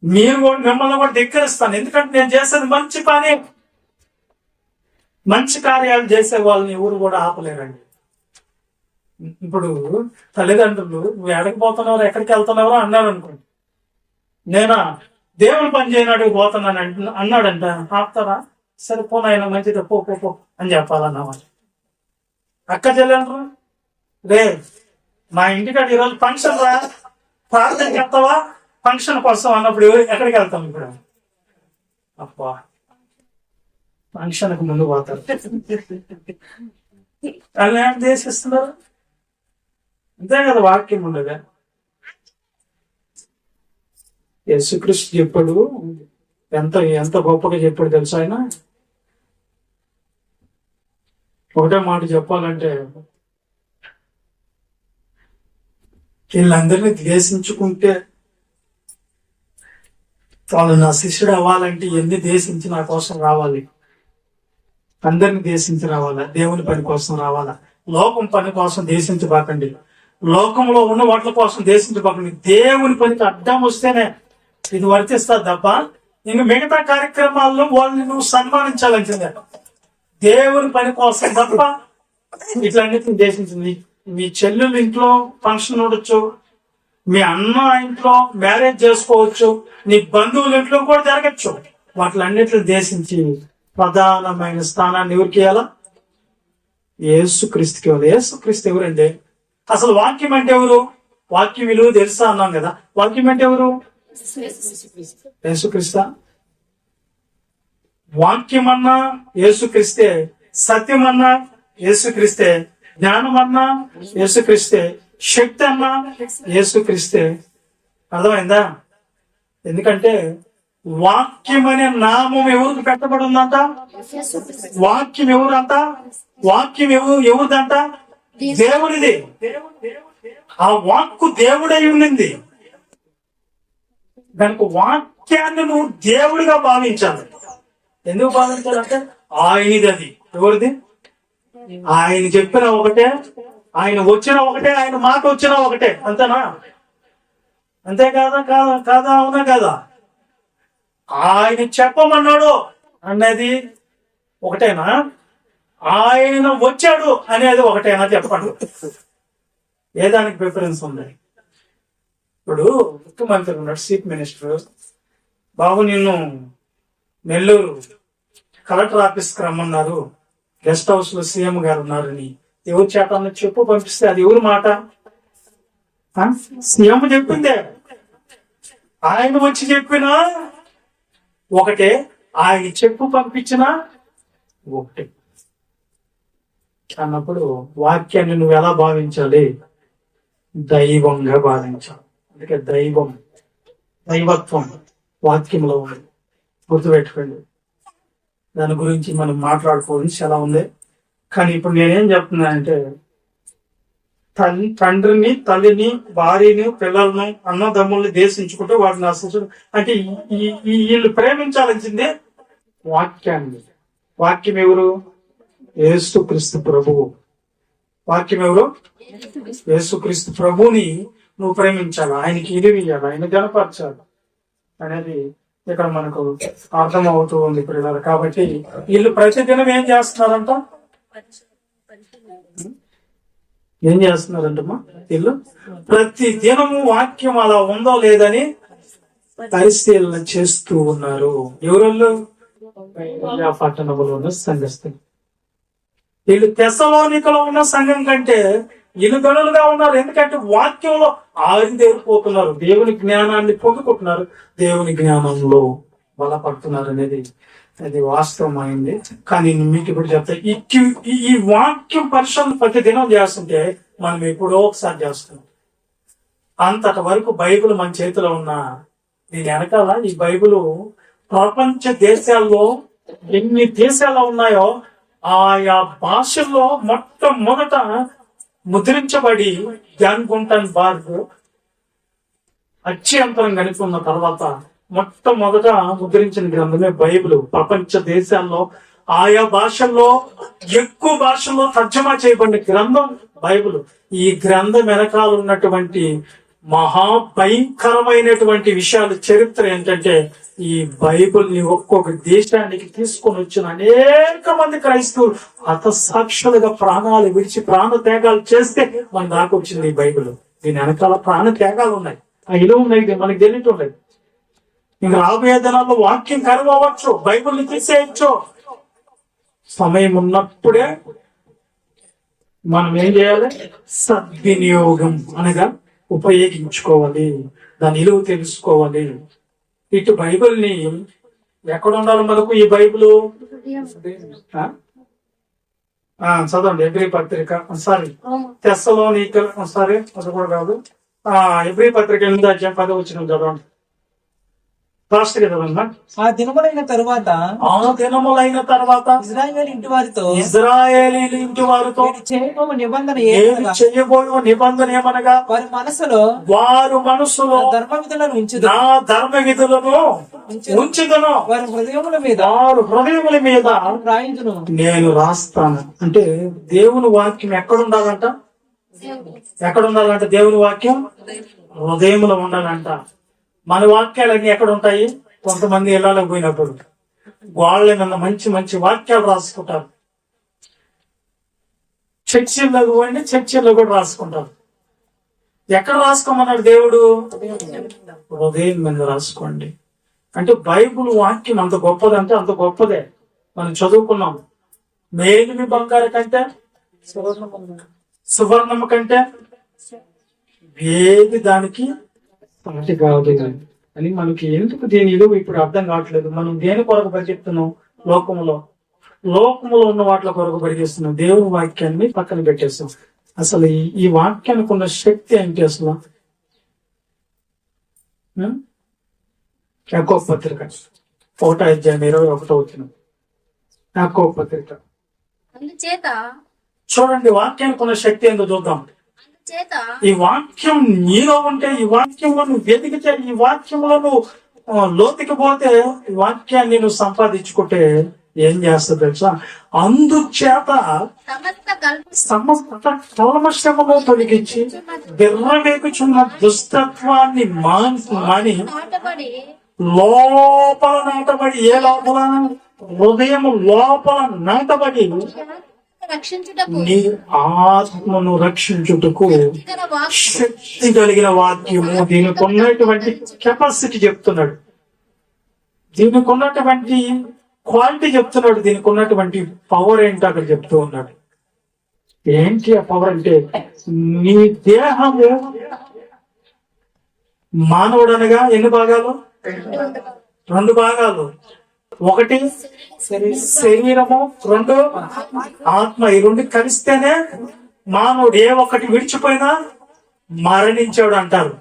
మీరు కూడా మిమ్మల్ని కూడా ధిక్కరిస్తాను, ఎందుకంటే నేను చేసేది మంచి పని. మంచి కార్యాలు చేసే వాళ్ళని ఎవరు కూడా ఆపలేరండి. ఇప్పుడు తల్లిదండ్రులు నువ్వు ఎడకపోతున్నారో ఎక్కడికి వెళ్తున్నారో అన్నారు అనుకోండి, నేనా దేవుని పని చేయనాడు పోతున్నాను అన్నాడంట, ఆపుతారా? సరే పోనాయన మంచిది, పో పో పో అని చెప్పాలన్నమాట. అక్క చెల్లెండ్రు, రే మా ఇంటికాడ ఈరోజు ఫంక్షన్ రా, ప్రార్థన చెప్తావా ఫంక్షన్ కోసం అన్నప్పుడు ఎక్కడికి వెళ్తాం? ఇప్పుడు అబ్బా ఫంక్షన్కు ముందు పోతారు, వాళ్ళు ఏం దేశిస్తున్నారు? అంతే కదా, వాక్యం ఉండగా. యేసుక్రీస్తు చెప్పాడు, ఎంత ఎంత గొప్పగా చెప్పాడు తెలుసా ఆయన. ఒకటే మాట చెప్పాలంటే, వీళ్ళందరినీ ద్వేషించుకుంటే వాళ్ళు నా శిష్యుడు అవ్వాలంటే ఎన్ని దేశించి నా కోసం రావాలి? అందరిని దేశించి రావాలా? దేవుని పని కోసం రావాలా? లోకం పని కోసం దేశించబాకండి, లోకంలో ఉన్న వాటి కోసం దేశించబాకండి. దేవుని పనికి అడ్డం వస్తేనే ఇది వర్తిస్తా తప్ప ఇంక మిగతా కార్యక్రమాల్లో వాళ్ళని నువ్వు సన్మానించాలంటే దేవుని పని కోసం తప్ప ఇట్లన్నిటిని దేశించింది. మీ చెల్లెలు ఇంట్లో ఫంక్షన్ ఉండొచ్చు, మీ అన్న ఇంట్లో మ్యారేజ్ చేసుకోవచ్చు, నీ బంధువుల ఇంట్లో కూడా జరగచ్చు. వాటిలన్నిటిని దేశించి ప్రధానమైన స్థానాన్ని ఎవరికి ఇవ్వాలా? యేసుక్రీస్తుకి ఇవ్వాలి. యేసుక్రీస్తు ఎవరండి? అసలు వాక్యం అంటే ఎవరు? వాక్యం విలువ తెలుసా అన్నాం కదా. వాక్యం అంటే ఎవరు? యేసుక్రీస్తా. వాక్యం అన్నా యేసుక్రీస్తే, సత్యం అన్నా యేసుక్రీస్తే, జ్ఞానం అన్నా యేసుక్రీస్తే, శక్తి అన్నా యేసుక్రీస్తే. అర్థమైందా? ఎందుకంటే వాక్యం అనే నామం ఎవరికి పెట్టబడి ఉందంట? వాక్యం ఎవరంట? వాక్యం ఎవరిదంట? దేవుడిది. ఆ వాక్కు దేవుడై ఉండింది కనుక వాక్యాన్ని నువ్వు దేవుడిగా భావించాలి. ఎందుకు భావించాలంటే ఆయనది. అది ఎవరిది? ఆయన చెప్పిన ఒకటే, ఆయన వచ్చిన ఒకటే, ఆయన మాట వచ్చిన ఒకటే. అంతేనా? అంతే కాదా? కాదా? కాదా? అవునా కాదా? ఆయన చెప్పమన్నాడు అనేది ఒకటేనా? ఆయన వచ్చాడు అనేది ఒకటేనా? చెప్పండి, ఏ దానికి ప్రిఫరెన్స్ ఉంది? ఇప్పుడు ముఖ్యమంత్రి ఉన్నాడు, చీఫ్ మినిస్టర్, బాబు నిన్ను నెల్లూరు కలెక్టర్ ఆఫీస్కి రమ్మన్నారు, గెస్ట్ హౌస్ లో సీఎం గారు ఉన్నారని ఎవరు చేత చెప్పు పంపిస్తే అది ఎవరి మాట? సీఎం చెప్పిందే. ఆయన వచ్చి చెప్పినా ఒకటే, ఆయన చెప్పు పంపించినా ఒకటే. అన్నప్పుడు వాక్యాన్ని నువ్వు ఎలా భావించాలి? దైవంగా భావించాలి. అందుకే దైవత్వం వాక్యంలో ఉంది. గుర్తుపెట్టుకోండి. దాని గురించి మనం మాట్లాడుకోవాలి, చాలా ఉంది. కానీ ఇప్పుడు నేనేం చెప్తున్నానంటే, తండ్రిని, తల్లిని, భార్యని, పిల్లలను, అన్నదమ్ముల్ని దేశించుకుంటూ వాటిని ఆశించడం అంటే వీళ్ళు ప్రేమించాల్సిందే వాక్యాన్ని. వాక్యం ఎవరు? యేసుక్రీస్తు ప్రభువు. వాక్యం ఎవరు? యేసుక్రీస్తు ప్రభువుని నువ్వు ప్రేమించాలి, ఆయనకి ఇలువ ఇవ్వాలి, ఆయన గణపరచాలి అనేది ఇక్కడ మనకు అర్థం అవుతూ ఉంది పిల్లలు. కాబట్టి వీళ్ళు ప్రతిదినం ఏం చేస్తున్నారంట? ఏం చేస్తున్నారంటమ్మా? వీళ్ళు ప్రతి దినము వాక్యం అలా ఉందో లేదని పరిశీలన చేస్తూ ఉన్నారు. ఎవరు? పట్టణంలో ఉన్న సంఘస్థులు. వీళ్ళు తెస్సలోనికలో ఉన్న సంఘం కంటే ఇనుగనులుగా ఉన్నారు. ఎందుకంటే వాక్యంలో ఆరిదేరిపోతున్నారు, దేవుని జ్ఞానాన్ని పొందుకుంటున్నారు, దేవుని జ్ఞానంలో బలపడుతున్నారు అనేది అది వాస్తవమైంది. కానీ మీకు ఇప్పుడు చెప్తా, ఈ వాక్యం పరిశోధన ప్రతి దినం చేస్తుంటే మనం ఎప్పుడో ఒకసారి చేస్తున్నాం. అంతటి వరకు బైబిల్ మన చేతిలో ఉన్న దీని వెనకాల ఈ బైబిల్ ప్రపంచ దేశాల్లో ఎన్ని దేశాలు ఉన్నాయో ఆయా భాషల్లో మొట్టమొదట ముద్రించబడి జాన్ గుంటన్ బార్గ్ అత్యంతరం కనుక్కున్న తర్వాత మొట్టమొదట ముద్రించిన గ్రంథమే బైబిల్. ప్రపంచ దేశాల్లో ఆయా భాషల్లో ఎక్కువ భాషల్లో తర్జమా చేయబడిన గ్రంథం బైబిల్. ఈ గ్రంథం వెనకాల ఉన్నటువంటి మహాభయంకరమైనటువంటి విషయాలు చరిత్ర ఏంటంటే ఈ బైబిల్ ని ఒక్కొక్క దేశానికి తీసుకొని వచ్చిన అనేక మంది క్రైస్తవులు హతసాక్షులుగా ప్రాణాలు విడిచి ప్రాణ త్యాగాలు చేస్తే మన దాకా వచ్చింది ఈ బైబిల్. దీని వెనకాల ప్రాణ త్యాగాలు ఉన్నాయి, ఆ ఇలువ ఉన్నాయి, మనకి తెలియటం లేదు. ఇంకా రాబోయే దినాల్లో వాక్యం కరువు అవ్వచ్చు, బైబిల్ ని తీసేయచ్చు. సమయం ఉన్నప్పుడే మనం ఏం చేయాలి? సద్వినియోగం అనగా ఉపయోగించుకోవాలి, దాని విలువ తెలుసుకోవాలి. ఇటు బైబిల్ ని ఎక్కడ ఉండాలి మనకు? ఈ బైబిల్ చదవండి. ఎబ్రీ పత్రిక సారీ తెస్సలోనిక సారీ అది కూడా కాదు. ఎబ్రీ పత్రిక 8:10 చదవండి. ఫాస్ట్ గా చదవండి. ఆ దినములైన తరువాత ఇశ్రాయేలు ఇంటి వారితో చేయబోవు నిబంధన చేయబోయే నిబంధన ఏమనగా వారి మనసులో ధర్మ విధులను నా ధర్మ విధులను ఉంచుదను, వారి హృదయముల మీద హృదయముల మీద రాయించును నేను రాస్తాను. అంటే దేవుని వాక్యం ఎక్కడుండాలంట? ఎక్కడుండాలంట? దేవుని వాక్యం హృదయములో ఉండాలంట. మన వాక్యాలన్నీ ఎక్కడ ఉంటాయి? కొంతమంది ఇళ్లలో పోయినప్పుడు వాళ్ళ మీద మంచి మంచి వాక్యాలు రాసుకుంటారు. చర్చిల్లోకి పోయింది, చర్చిల్లో కూడా రాసుకుంటారు. ఎక్కడ రాసుకోమన్నాడు దేవుడు? హృదయం మీద రాసుకోండి. అంటే బైబుల్ వాక్యం అంత గొప్పదంటే అంత గొప్పదే. మనం చదువుకున్నాం. మేలిమి బంగారు కంటే సువర్ణము కంటే ఏది దానికి పాటి కాదు అని మనకి ఎందుకు దీని విలువ ఇప్పుడు అర్థం కావట్లేదు. మనం దేని కొరకు పరిగెత్తున్నాం? లోకములో ఉన్న వాటిల కొరకు పరిగెస్తున్నాం. దేవుని వాక్యాన్ని పక్కన పెట్టేస్తాం. అసలు ఈ వాక్యానికి ఉన్న శక్తి ఏంటి అసలు? యాకోబు పత్రిక 1:21 యాకోబు పత్రిక. అందుచేత చూడండి వాక్యానికి ఉన్న శక్తి ఏందో చూద్దాం. ఈ వాక్యం నీలో ఉంటే, ఈ వాక్యంలో నువ్వు వెతికితే, ఈ వాక్యంలో నువ్వు లోతుకి పోతే, ఈ వాక్యాన్ని నువ్వు సంపాదించుకుంటే ఏం చేస్తా తెలుసా? అందుచేత సమస్త కల్మషమును తొలగించి విర్రవేగుచున్న దుష్టత్వాన్ని మాని లోపల నాటబడి, ఏ లోపల? హృదయం లోపల నాటబడి నీ ఆత్మను రక్షించుటకు శక్తి కలిగిన వాక్యము. దీనికి ఉన్నటువంటి కెపాసిటీ చెప్తున్నాడు, దీనికి ఉన్నటువంటి క్వాలిటీ చెప్తున్నాడు, దీనికి ఉన్నటువంటి పవర్ ఏంటో అక్కడ చెప్తూ ఉన్నాడు. ఏంటి ఆ పవర్ అంటే? నీ దేహము మానవుడు అనగా ఎన్ని భాగాలు? 2 భాగాలు. ఒకటి శరీరము, 2 ఆత్మ. ఈ 2 కలిస్తేనే మానవుడు. ఏ ఒక్కటి విడిచిపోయినా మరణించాడు అంటారు.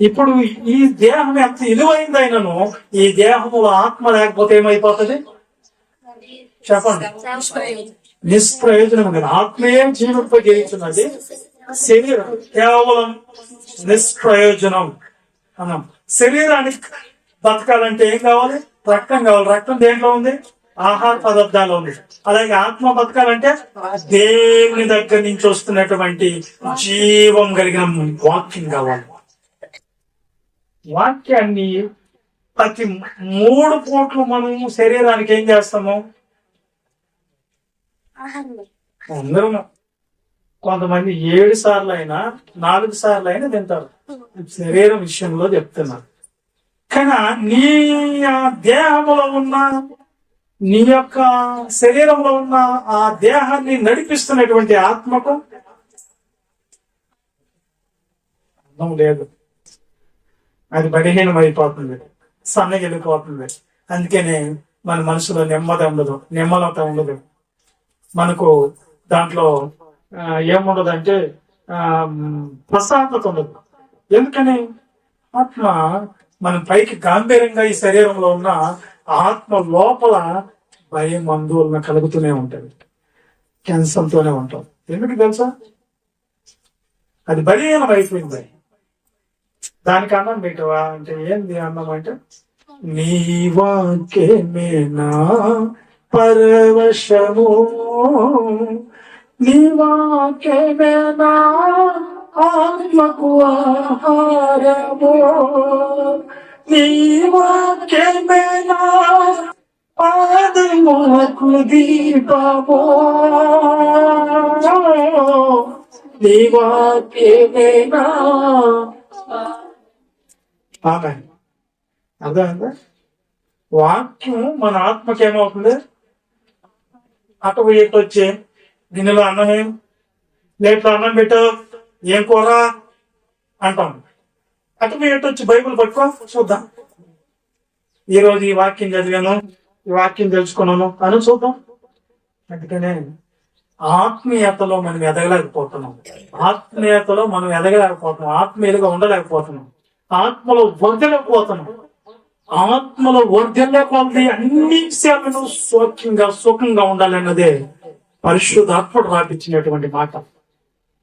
ఇప్పుడు ఈ దేహం ఎంత విలువైందైనను ఈ దేహములో ఆత్మ లేకపోతే ఏమైపోతుంది చెప్పండి? నిష్ప్రయోజనం కదా. ఆత్మీయ జీవింపజేస్తున్నది, శరీరం కేవలం నిష్ప్రయోజనం అన్నాం. శరీరానికి బతకాలంటే ఏం కావాలి? రక్తం కావాలి. రక్తం దేంట్లో ఉంది? ఆహార పదార్థాలు ఉంది. అలాగే ఆత్మ బతకాలంటే దేవుని దగ్గర నుంచి వస్తున్నటువంటి జీవం కలిగిన వాక్యం కావాలి. వాక్యాన్ని ప్రతి 3 పూట్లు మనం శరీరానికి ఏం చేస్తాము? అందరూ కొంతమంది 7 సార్లు అయినా 4 సార్లు అయినా తింటారు. శరీరం విషయంలో చెప్తున్నారు. కానీ నీ దేహంలో ఉన్న, నీ యొక్క శరీరంలో ఉన్న ఆ దేహాన్ని నడిపిస్తున్నటువంటి ఆత్మకు అర్థం లేదు. అది బలహీనం అయిపోతుంది, సన్నగిలిపోతుంది. అందుకనే మన మనసులో నెమ్మది ఉండదు, నిమ్మలత ఉండదు. మనకు దాంట్లో ఏముండదు అంటే ప్రశాంతత ఉండదు. ఎందుకని? ఆత్మ మనం పైకి గాంభీర్యంగా ఈ శరీరంలో ఉన్న ఆత్మ లోపల భయం, ఆందోళన కలుగుతూనే ఉంటది. క్యాన్సర్తోనే ఉంటాం. ఎందుకు తెలుసా? అది బలీనం అయిపోయింది. దానికి అన్నం పెట్టవా అంటే ఏంది అన్నం అంటే? నీ వాక్యమేనా పరవశము, నీ వాక్యమేనా ఆత్మకు ఆహారము నీ వాక్యమేనా పాదములకు దీపము నీ వాక్యమేనా. ఆమేన్. అర్థమైందా? వాక్యం మన ఆత్మకి ఏమవుతుంది? అటు ఇటు వచ్చి గిన్నెలో అన్నం ఏం లేట్లో అన్నం పెట్టావు ఏం కూర అంటాం. అటు ఇటు వచ్చి బైబిల్ పట్టుకో చూద్దాం. ఈ రోజు ఈ వాక్యం చదివాను, ఈ వాక్యం తెలుసుకున్నాను అని చూద్దాం. అందుకనే ఆత్మీయతలో మనం ఎదగలేకపోతున్నాం, ఆత్మీయులుగా ఉండలేకపోతున్నాం, ఆత్మలో వర్ధలేకపోతున్నాం. ఆత్మలో వర్ధలేకపోతే అన్ని విషయాలను సుఖంగా ఉండాలన్నదే పరిశుద్ధాత్ముడు రాపించినటువంటి మాట.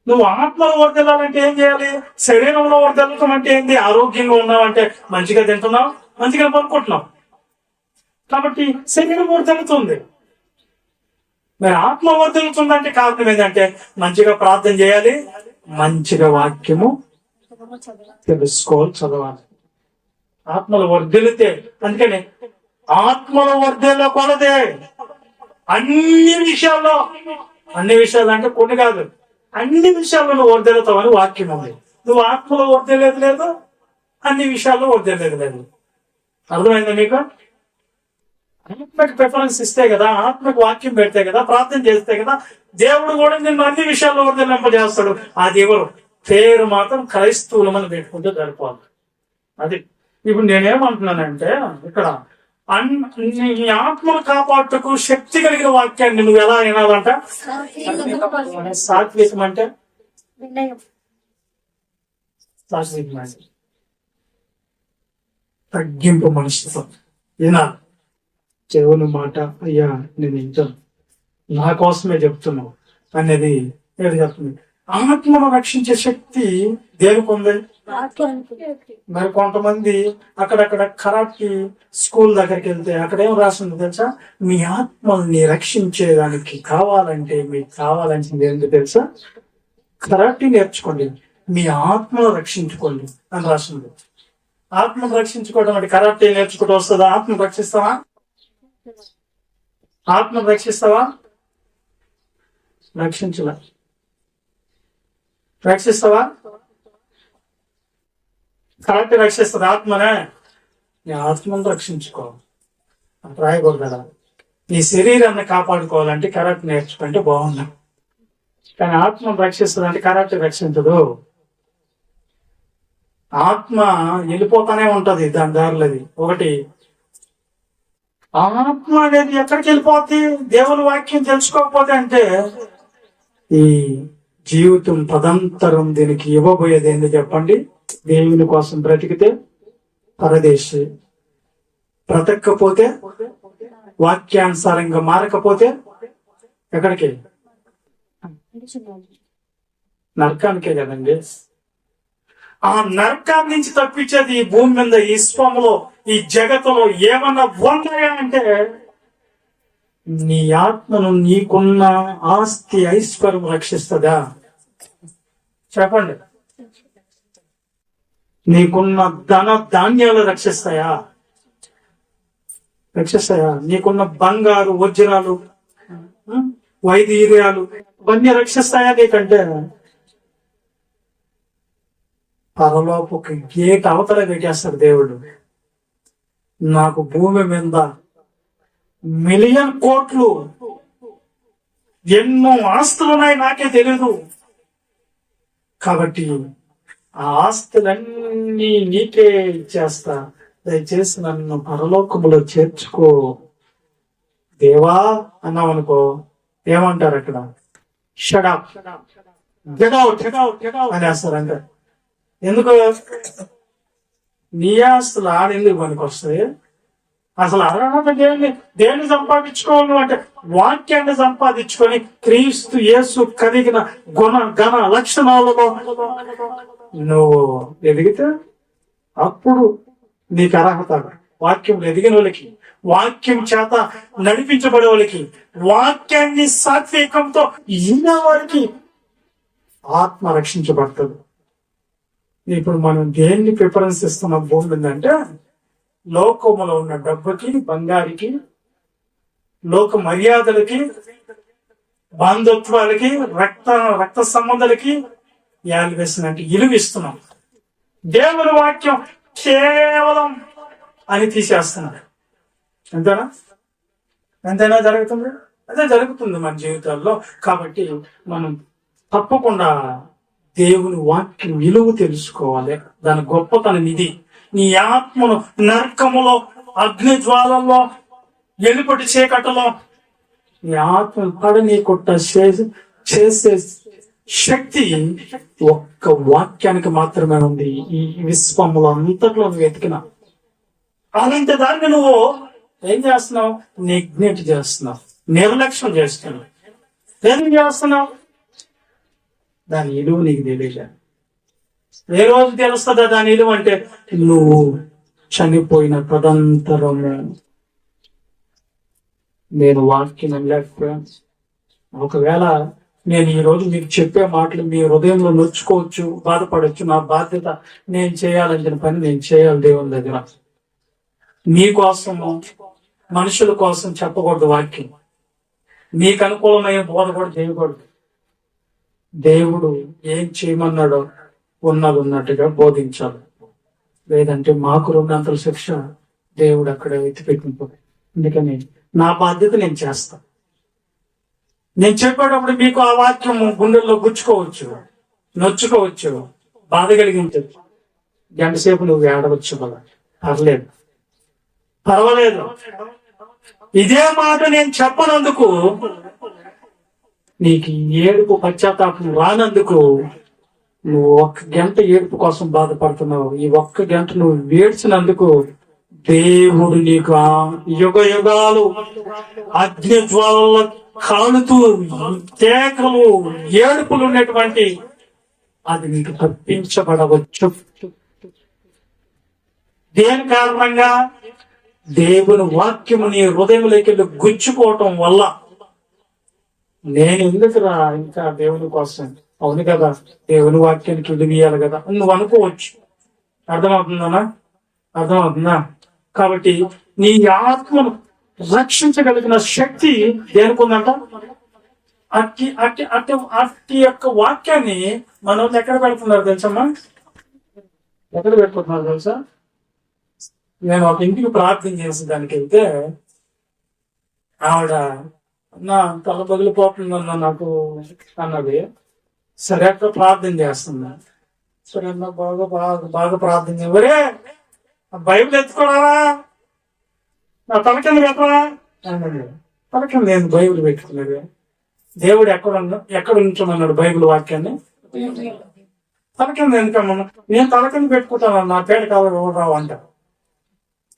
నువ్వు ఆత్మలో వర్ధలాలంటే ఏం చేయాలి? శరీరంలో వర్ధలటం అంటే ఏంది? ఆరోగ్యంగా ఉన్నావంటే మంచిగా తింటున్నావు, మంచిగా పనుకుంటున్నావు, కాబట్టి శరీరం వర్ధలుతుంది. మరి ఆత్మ వర్ధలుతుందంటే కారణం ఏంటంటే మంచిగా ప్రార్థన చేయాలి, మంచిగా వాక్యము తెలుసుకోవాలి, చదవాలి. ఆత్మలో వర్ధిల్లితే, అందుకని ఆత్మలో వర్ధిల్లకూడదే అన్ని విషయాల్లో అంటే కొన్ని కాదు, అన్ని విషయాల్లో నువ్వు వర్ధిల్లుతావని వాక్యం ఉంది. నువ్వు ఆత్మలో వర్ధిల్లేదు లేదు, అన్ని విషయాల్లో వర్ధిల్లేదు లేదు. అర్థమైందా మీకు? ఆత్మకి ప్రిఫరెన్స్ ఇస్తే కదా, ఆత్మకు వాక్యం పెడితే కదా, ప్రార్థన చేస్తే కదా దేవుడు కూడా నిన్ను అన్ని విషయాల్లో వర్ధిల్లింపజేస్తాడు. అది ఎవరు? పేరు మాత్రం క్రైస్తవులమని పెట్టుకుంటే సరిపోదు. అది ఇప్పుడు నేనేమంటున్నానంటే, ఇక్కడ నీ ఆత్మను కాపాడుటకు శక్తి కలిగిన వాక్యాన్ని నువ్వు ఎలా వినాలంట? సాత్వికం అంటే తగ్గింపు మనసుతో వినాలి. చెవుని మాట అయ్యా నేను వింటాను, నా కోసమే చెప్తున్నావు అనేది ఏడు చెప్తుంది. ఆత్మను రక్షించే శక్తి దేనికి ఉంది? మరి కొంతమంది అక్కడక్కడ కరాటి స్కూల్ దగ్గరికి వెళ్తే అక్కడ ఏం రాసింది తెలుసా? మీ ఆత్మల్ని రక్షించేదానికి కావాలంటే మీకు కావాల్సింది ఏంటి తెలుసా? కరాటీ నేర్చుకోండి, మీ ఆత్మను రక్షించుకోండి అని రాసింది. ఆత్మను రక్షించుకోవడం అంటే కరాటే నేర్చుకుంటూ వస్తుందా? ఆత్మను రక్షిస్తావా? ఆత్మను రక్షిస్తావా? రక్షిస్తావా? కరాటే రక్షిస్తుంది ఆత్మనే. నీ ఆత్మను రక్షించుకో రాయకూడదు కదా. నీ శరీరాన్ని కాపాడుకోవాలంటే కరాటే నేర్చుకుంటే బాగుంది, కానీ ఆత్మను రక్షిస్తుంది అంటే కరాటే రక్షించదు. ఆత్మ వెళ్ళిపోతానే ఉంటది దాని దారిలోది. ఒకటి ఆత్మ అనేది ఎక్కడికి వెళ్ళిపోద్ది? దేవుని వాక్యం తెలుసుకోకపోతే. అంటే ఈ జీవితం తదంతరం దీనికి ఇవ్వబోయేది ఏంది చెప్పండి? దేవుని కోసం బ్రతికితే పరదేశి, బ్రతకపోతే వాక్యానుసారంగా మారకపోతే ఎక్కడికి? నరకానికే కదండి. ఆ నరకాన్ని నుంచి తప్పించేది ఈ భూమి మీద, ఈ విశ్వంలో, ఈ జగత్తులో ఏమన్నా ఉన్నాయా అంటే నీ ఆత్మను, నీకున్న ఆస్తి ఐశ్వర్యం రక్షిస్తుందా? చెప్పండి. నీకున్న ధన ధాన్యాలు రక్షిస్తాయా? నీకున్న బంగారు, వజ్రాలు, వైద్యుర్యాలు ఇవన్నీ రక్షిస్తాయా నీకంటే? పరలోపు గేట్ అవతల పెట్టేస్తాడు దేవుడు. నాకు భూమి మీద మిలియన్ కోట్లు ఎన్నో ఆస్తులున్నాయి, నాకే తెలీదు. కాబట్టి ఆ ఆస్తులన్నీ నీకే ఇచ్చేస్తా, దయచేసి నన్ను పరలోకములో చేర్చుకో దేవా అన్నామనుకో. ఏమంటారు అక్కడ? షడప్, గెట్ అవుట్ అనేస్తారంట. ఎందుకు? నీ ఆస్తులు ఆడెందుకు పనికి వస్తాయి? అసలు అర్హత దేన్ని సంపాదించుకోవాలి అంటే వాక్యాన్ని సంపాదించుకొని క్రీస్తు యేసు కలిగిన గణ లక్షణాలలో నువ్వు ఎదిగితే అప్పుడు నీకు అర్హత. వాక్యం ఎదిగిన వాళ్ళకి, వాక్యం చేత నడిపించబడే వాళ్ళకి, వాక్యాన్ని సాత్వికంతో ఈయన వారికి ఆత్మ రక్షించబడుతుంది. ఇప్పుడు మనం దేన్ని ప్రిఫరెన్స్ ఇస్తున్న భూమి ఏంటంటే లోకములో ఉన్న డబ్బుకి, బంగారికి, లోక మర్యాదలకి, బంధుత్వాలకి, రక్త సంబంధాలకి యాలివేసినట్టు ఇలువిస్తున్నాం. దేవుని వాక్యం కేవలం అని తీసేస్తున్నారు. ఎంతైనా జరుగుతుంది, అదే జరుగుతుంది మన జీవితాల్లో. కాబట్టి మనం తప్పకుండా దేవుని వాక్యం విలువ తెలుసుకోవాలి. దాని గొప్పతనం ఇది. నీ ఆత్మను నరకములో, అగ్ని జ్వాలల్లో, ఎలుపటి చీకటిలో నీ ఆత్మను పడని కొట్ట చేసే శక్తి ఒక్క వాక్యానికి మాత్రమే ఉంది. ఈ విశ్వంలో అంతట్లో నువ్వు వెతికిన అలాంటి దాన్ని నువ్వు ఏం చేస్తున్నావు? నెగ్లెక్ట్ చేస్తున్నావు, నిర్లక్ష్యం చేస్తున్నావు. ఏం చేస్తున్నావు? దాని విలువ నీకు తెలియదు. ఏ రోజు తెలుస్తుందా దాని విలువ అంటే? నువ్వు చనిపోయిన తదంతరము. నేను వాక్యం లేకపోయాను. ఒకవేళ నేను ఈ రోజు మీకు చెప్పే మాటలు మీ హృదయంలో నొచ్చుకోవచ్చు, బాధపడవచ్చు. నా బాధ్యత, నేను చేయాలంటే పని నేను చేయాలి దేవుని దగ్గర. మీకోసము, మనుషుల కోసం చెప్పకూడదు వాక్యం. మీకు అనుకూలమైన బోధ కూడా చేయకూడదు. దేవుడు ఏం చేయమన్నాడో ఉన్నది ఉన్నట్టుగా బోధించాలి. లేదంటే మాకు 2 గంటల శిక్ష దేవుడు అక్కడ ఎత్తిపెట్టిపోయి. అందుకని నా బాధ్యత నేను చేస్తాను. నేను చెప్పేటప్పుడు మీకు ఆ వాక్యం గుండెల్లో గుచ్చుకోవచ్చు, నొచ్చుకోవచ్చు, బాధ కలిగించవచ్చు. గంట సేపు నువ్వు ఏడవచ్చు కదా, పర్వాలేదు. ఇదే మాట నేను చెప్పనందుకు, నీకు ఏడుపు పశ్చాత్తాపం రానందుకు నువ్వు 1 గంట ఏడుపు కోసం బాధపడుతున్నావు. ఈ 1 గంట నువ్వు ఏడ్చినందుకు దేవుడు నీకు యుగ యుగాలు అగ్ని జ్వాలల కాలుతూ కేకలు, ఏడుపులు ఉన్నటువంటి అది నీకు తప్పించబడవచ్చు. దేని కారణంగా? దేవుని వాక్యము నీ హృదయంలోకి వెళ్ళి గుచ్చుకోవటం వల్ల. నేను ఎందుకురా ఇంకా దేవుని కోసం? అవును కదా, దేవుని వాక్యానికి విలువీయాలి కదా నువ్వు అనుకోవచ్చు. అర్థమవుతుందా? కాబట్టి నీ ఆత్మను రక్షించగలిగిన శక్తి దేనికుందంట? అట్టి అట్టి అట్టి అట్టి యొక్క వాక్యాన్ని మనం ఎక్కడ పెడుతున్నారు తెలుసమ్మా? ఎక్కడ పెట్టుకుంటున్నారు తెలుసా? నేను ఒక ఇంటికి ప్రార్థన చేసి దానికి వెళ్తే ఆవిడ నా తల పగిలిపోతుందన్న నాకు అన్నది. సరే అక్కడ ప్రార్థన చేస్తున్నా. సరే అన్న బాగా బాగా బాగా ప్రార్థన ఎవరే బైబిల్ ఎత్తుకోరా, నా తల కింద పెట్టరా అన్నది. తల కింద నేను బైబిల్ పెట్టుకునేది. దేవుడు ఎక్కడ ఉంచున్నాడు బైబిల్ వాక్యాన్ని? తల కింద ఎందుకమ్మా? నేను తల కింద పెట్టుకుంటాను. నా పేడ కలలు కూడా రావంట,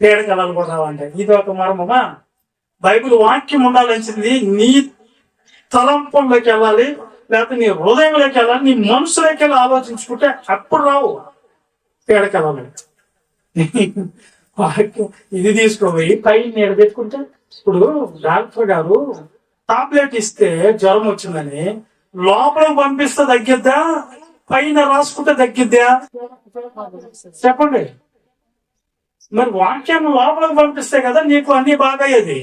పేడ కలలు కూడా రావంట. ఇది ఒక మర్మమా? బైబిల్ వాక్యం ఉండాల్సింది నీ తలంపుల్లోకి వెళ్ళాలి, లేకపోతే నీ హృదయంలోకి వెళ్ళాలి, నీ మనసులోకి వెళ్ళి ఆలోచించుకుంటే అప్పుడు రావు పేడకెళ్ళాలి. వాక్యం ఇది తీసుకోపోయి పై నీడ పెట్టుకుంటే, ఇప్పుడు డాక్టర్ గారు టాబ్లెట్ ఇస్తే జ్వరం వచ్చిందని లోపలికి పంపిస్తే తగ్గిద్దా, పైన రాసుకుంటే తగ్గిద్దా? చెప్పండి. మరి వాక్యాన్ని లోపలికి పంపిస్తే కదా నీకు అన్ని బాగా అయ్యేది.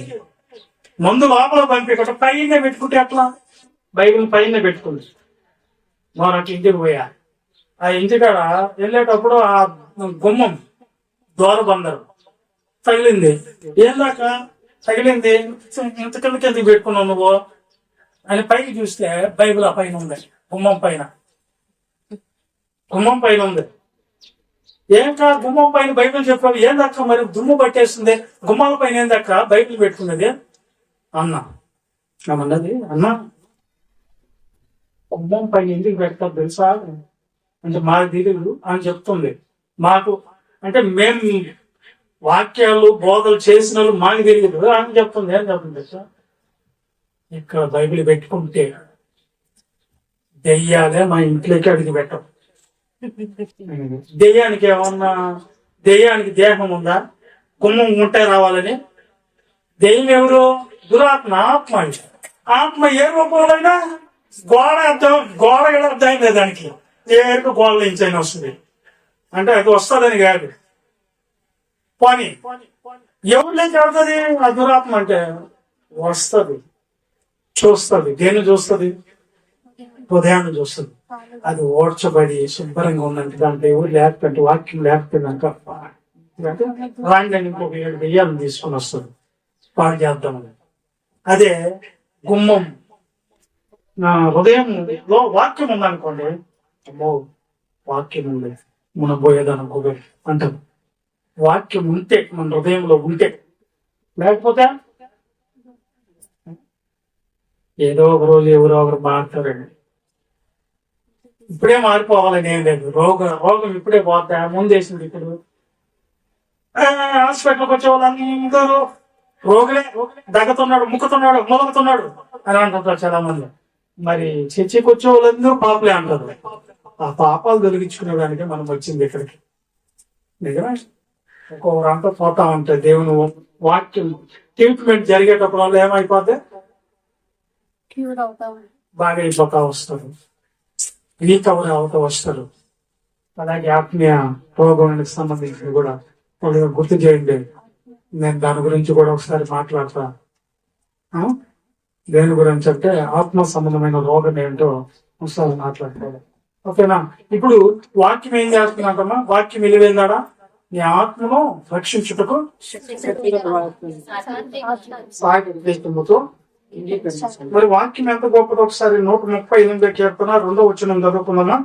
మందు లోపల పంపించకుండా పైన పెట్టుకుంటే ఎట్లా? బైబిల్ పైన పెట్టుకుంది. మరొక ఇంటికి పోయా. ఆ ఇంటికాడ వెళ్ళేటప్పుడు ఆ గుమ్మం దూరబందరు తగిలింది. ఏం దాకా తగిలింది? ఇంతకెళ్ళకి ఎందుకు పెట్టుకున్నావు నువ్వు అని పైకి చూస్తే బైబిల్ ఆ పైన ఉంది. గుమ్మం పైన ఉంది. ఏం కాదు, గుమ్మం పైన బైబిల్ చెప్పావు. ఏం దక్క మరి దుమ్ము పట్టేస్తుంది, గుమ్మాల పైన ఏం దక్క బైబిల్ పెట్టుకున్నది అన్నది. అన్న గుమ్మం పైన ఎందుకు పెడతారు తెలుసా అంటే మాకు తెలియదు అని చెప్తుంది. మాకు అంటే మేము వాక్యాలు బోధలు చేసిన వాళ్ళు మాకు తెలియదు అని చెప్తుంది. ఏం చెప్తుంది తెలుసా? ఇక్కడ బైబిల్ పెట్టుకుంటే దెయ్యాలే మా ఇంట్లోకి అడిగి పెట్టం. దెయ్యానికి ఏమన్నా, దెయ్యానికి దేహం ఉందా? గుమ్మం ఉంటే రావాలని? దెయ్యం ఎవరు? దురాత్మ, ఆత్మ. ఆత్మ ఏ రూపంలో గోడ కూడా అర్థం లేదు దానికి, ఏరుకు గోడ నుంచి అయినా వస్తుంది అంటే అది వస్తుందని కాదు. పని ఎవరి నుంచి ఆడుతుంది ఆ దురాత్మ అంటే వస్తుంది, చూస్తుంది. దేన్ని చూస్తుంది? హృదయాన్ని చూస్తుంది. అది ఓడ్చబడి శుభ్రంగా ఉందంటే దాంట్లో ఎవరు లేకపోతే వాక్యం లేకపోయినాక రాండి అని ఇంకొక 7 దెయ్యాలను తీసుకుని వస్తుంది పాడు చేద్దామని. అదే గుమ్మం హృదయంలో వాక్యం ఉందనుకోండి, అమ్మో వాక్యం ఉంది మనం పోయేదానికి అంటారు. వాక్యం ఉంటే మన హృదయంలో ఉంటే, లేకపోతే ఏదో ఒక రోజు ఎవరో ఒకరు మారుతారండి. ఇప్పుడే మారిపోవాలని ఏం లేదు. రోగం ఇప్పుడే పోతా ముందేసింది. ఇప్పుడు హాస్పిటల్కి వచ్చే వాళ్ళందరూ రోగులే, దగ్గుతున్నాడు, ముక్కుతున్నాడు, మొదలుతున్నాడు అని అంటుంటారు చాలా మంది. మరి చర్చికి వచ్చే వాళ్ళందరూ పాపలే అంటారు. ఆ పాపాలు తొలగించుకునేదానికి మనం వచ్చింది ఇక్కడికి. నిజమే, ఒక్కొక్కరంతా పోతా ఉంటాయి. దేవుని వాక్యం ట్రీట్మెంట్ జరిగేటప్పుడు వాళ్ళు ఏమైపోతే క్యూర్ అవుతాం. బాగా అయిపోతా వస్తారు, రీకవర్ అవుతా వస్తారు. అలాగే ఆత్మీయ రోగానికి సంబంధించి కూడా కొద్దిగా గుర్తు చేయండి. నేను దాని గురించి కూడా ఒకసారి మాట్లాడతా. దేని గురించి అంటే ఆత్మ సంబంధమైన రోగం ఏంటో ఒకసారి మాట్లాడుకోవాలి. ఓకేనా? ఇప్పుడు వాక్యం ఏం చేస్తున్నాడమ్మా? వాక్యం వెలివేందాడా? నీ ఆత్మను రక్షించుటకు సాగితో. మరి వాక్యం ఎంత గొప్పదో ఒకసారి 138 కీర్తన 2వ వచనం చదువుకుందామా?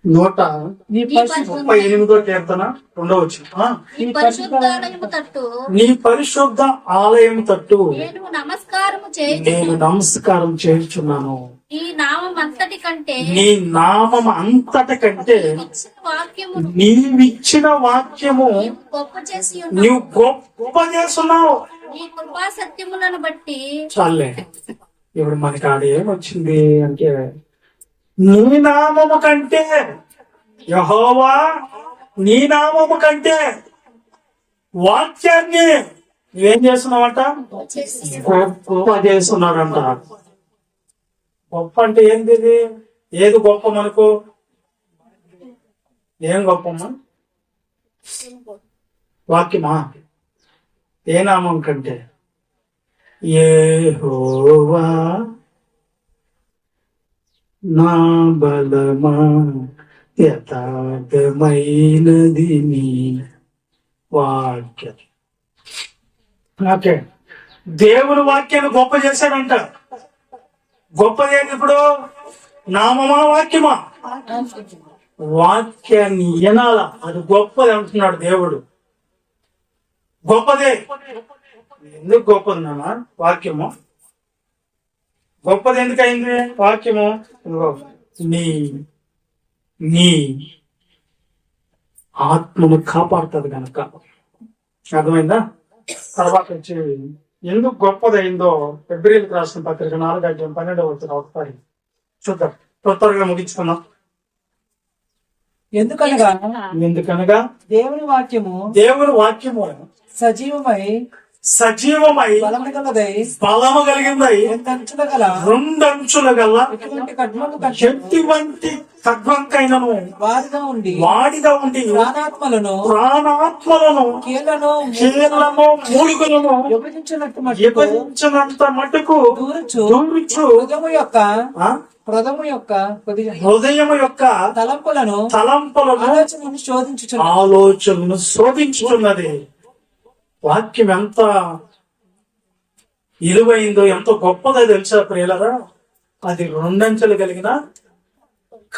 138వ కీర్తన 2వ వచనం. నీ పరిశుద్ధాలయము తట్టు నీ పరిశుద్ధ ఆలయం తట్టు నేను నమస్కారము నేను నమస్కారం చేయుచున్నాను. నీ నామం అంతటి కంటే నీ నామం అంతటి కంటే వాక్యము నీవిచ్చిన వాక్యము గొప్ప చేసి నీవు గొప్ప చేస్తున్నావు. నీ కృపా సత్యములను బట్టి చాలే. ఇప్పుడు మనకి ఆడ ఏమొచ్చింది అంటే, నీ నామము కంటే యెహోవా, నీ నామము కంటే వాక్యాన్ని నువ్వేం చేస్తున్నావంట? గొప్ప చేస్తున్నాడంట. గొప్ప అంటే ఏంది? ఏది గొప్ప మనకు? ఏం గొప్పమ్మా? వాక్యమా? ఏ నామం కంటే? యెహోవా నా బలమా, యథార్థమైనది నీ వాక్యం. ఓకే, దేవుని వాక్యాన్ని గొప్ప చేశాడంట. గొప్పదేంటి ఇప్పుడు? నామమా వాక్యమా? వాక్యాన్ని వినాల, అది గొప్పది అంటున్నాడు దేవుడు. గొప్పదే. ఎందుకు గొప్పది నాన్న వాక్యము? గొప్పది ఎందుకైంది వాక్యము? నీ నీ ఆత్మను కాపాడుతుంది కనుక. అర్థమైందా? తర్వాత వచ్చి ఎందుకు గొప్పదైందో ఫిబ్రవరికి రాసిన పత్రిక 4:12 ఒకసారి చూద్దాం. త్వరగా ముగించుకుందాం. ఎందుకనగా దేవుని వాక్యము సజీవమై బలము గలదై బలము కలిగిందై 2 అంచుల గల 2 అంచుల గల ఎటువంటి ఖడ్గము కంటే ఎటువంటి ఖడ్గంకైనను వాడిగా ఉండి ప్రాణాత్మలను కీళ్లను మూలుగులను విభజించినంత మటుకు దూరుచు హృదయము యొక్క తలంపులను ఆలోచనను శోధించుచున్నది. వాక్యం ఎంత విలువైందో, ఎంత గొప్పదో తెలుసా ప్రియులరా? అది 2 అంచెలు కలిగిన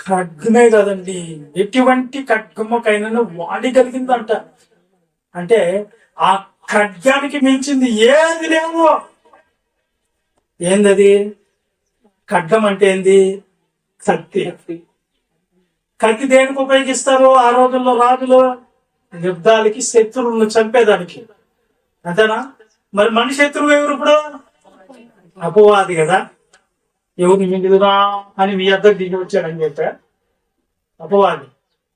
ఖడ్గమే కదండి. ఎటువంటి ఖడ్గముకైనా వాడిగలిగిందంట. అంటే ఆ ఖడ్గానికి మించింది ఏది లేదు. ఏందది? ఖడ్గం అంటే ఏంది? కత్తి. కత్తి దేనికి ఉపయోగిస్తారు ఆ రోజుల్లో రాజులు? యుద్ధాలకి, శత్రువులను చంపేదానికి. అంతేనా? మరి మన శత్రువు ఎవరు ఇప్పుడు? అపవాది కదా. ఎవరిని మింగుదురా అని మీ అద్దకు దిగి వచ్చాడని చెప్పా అపవాది.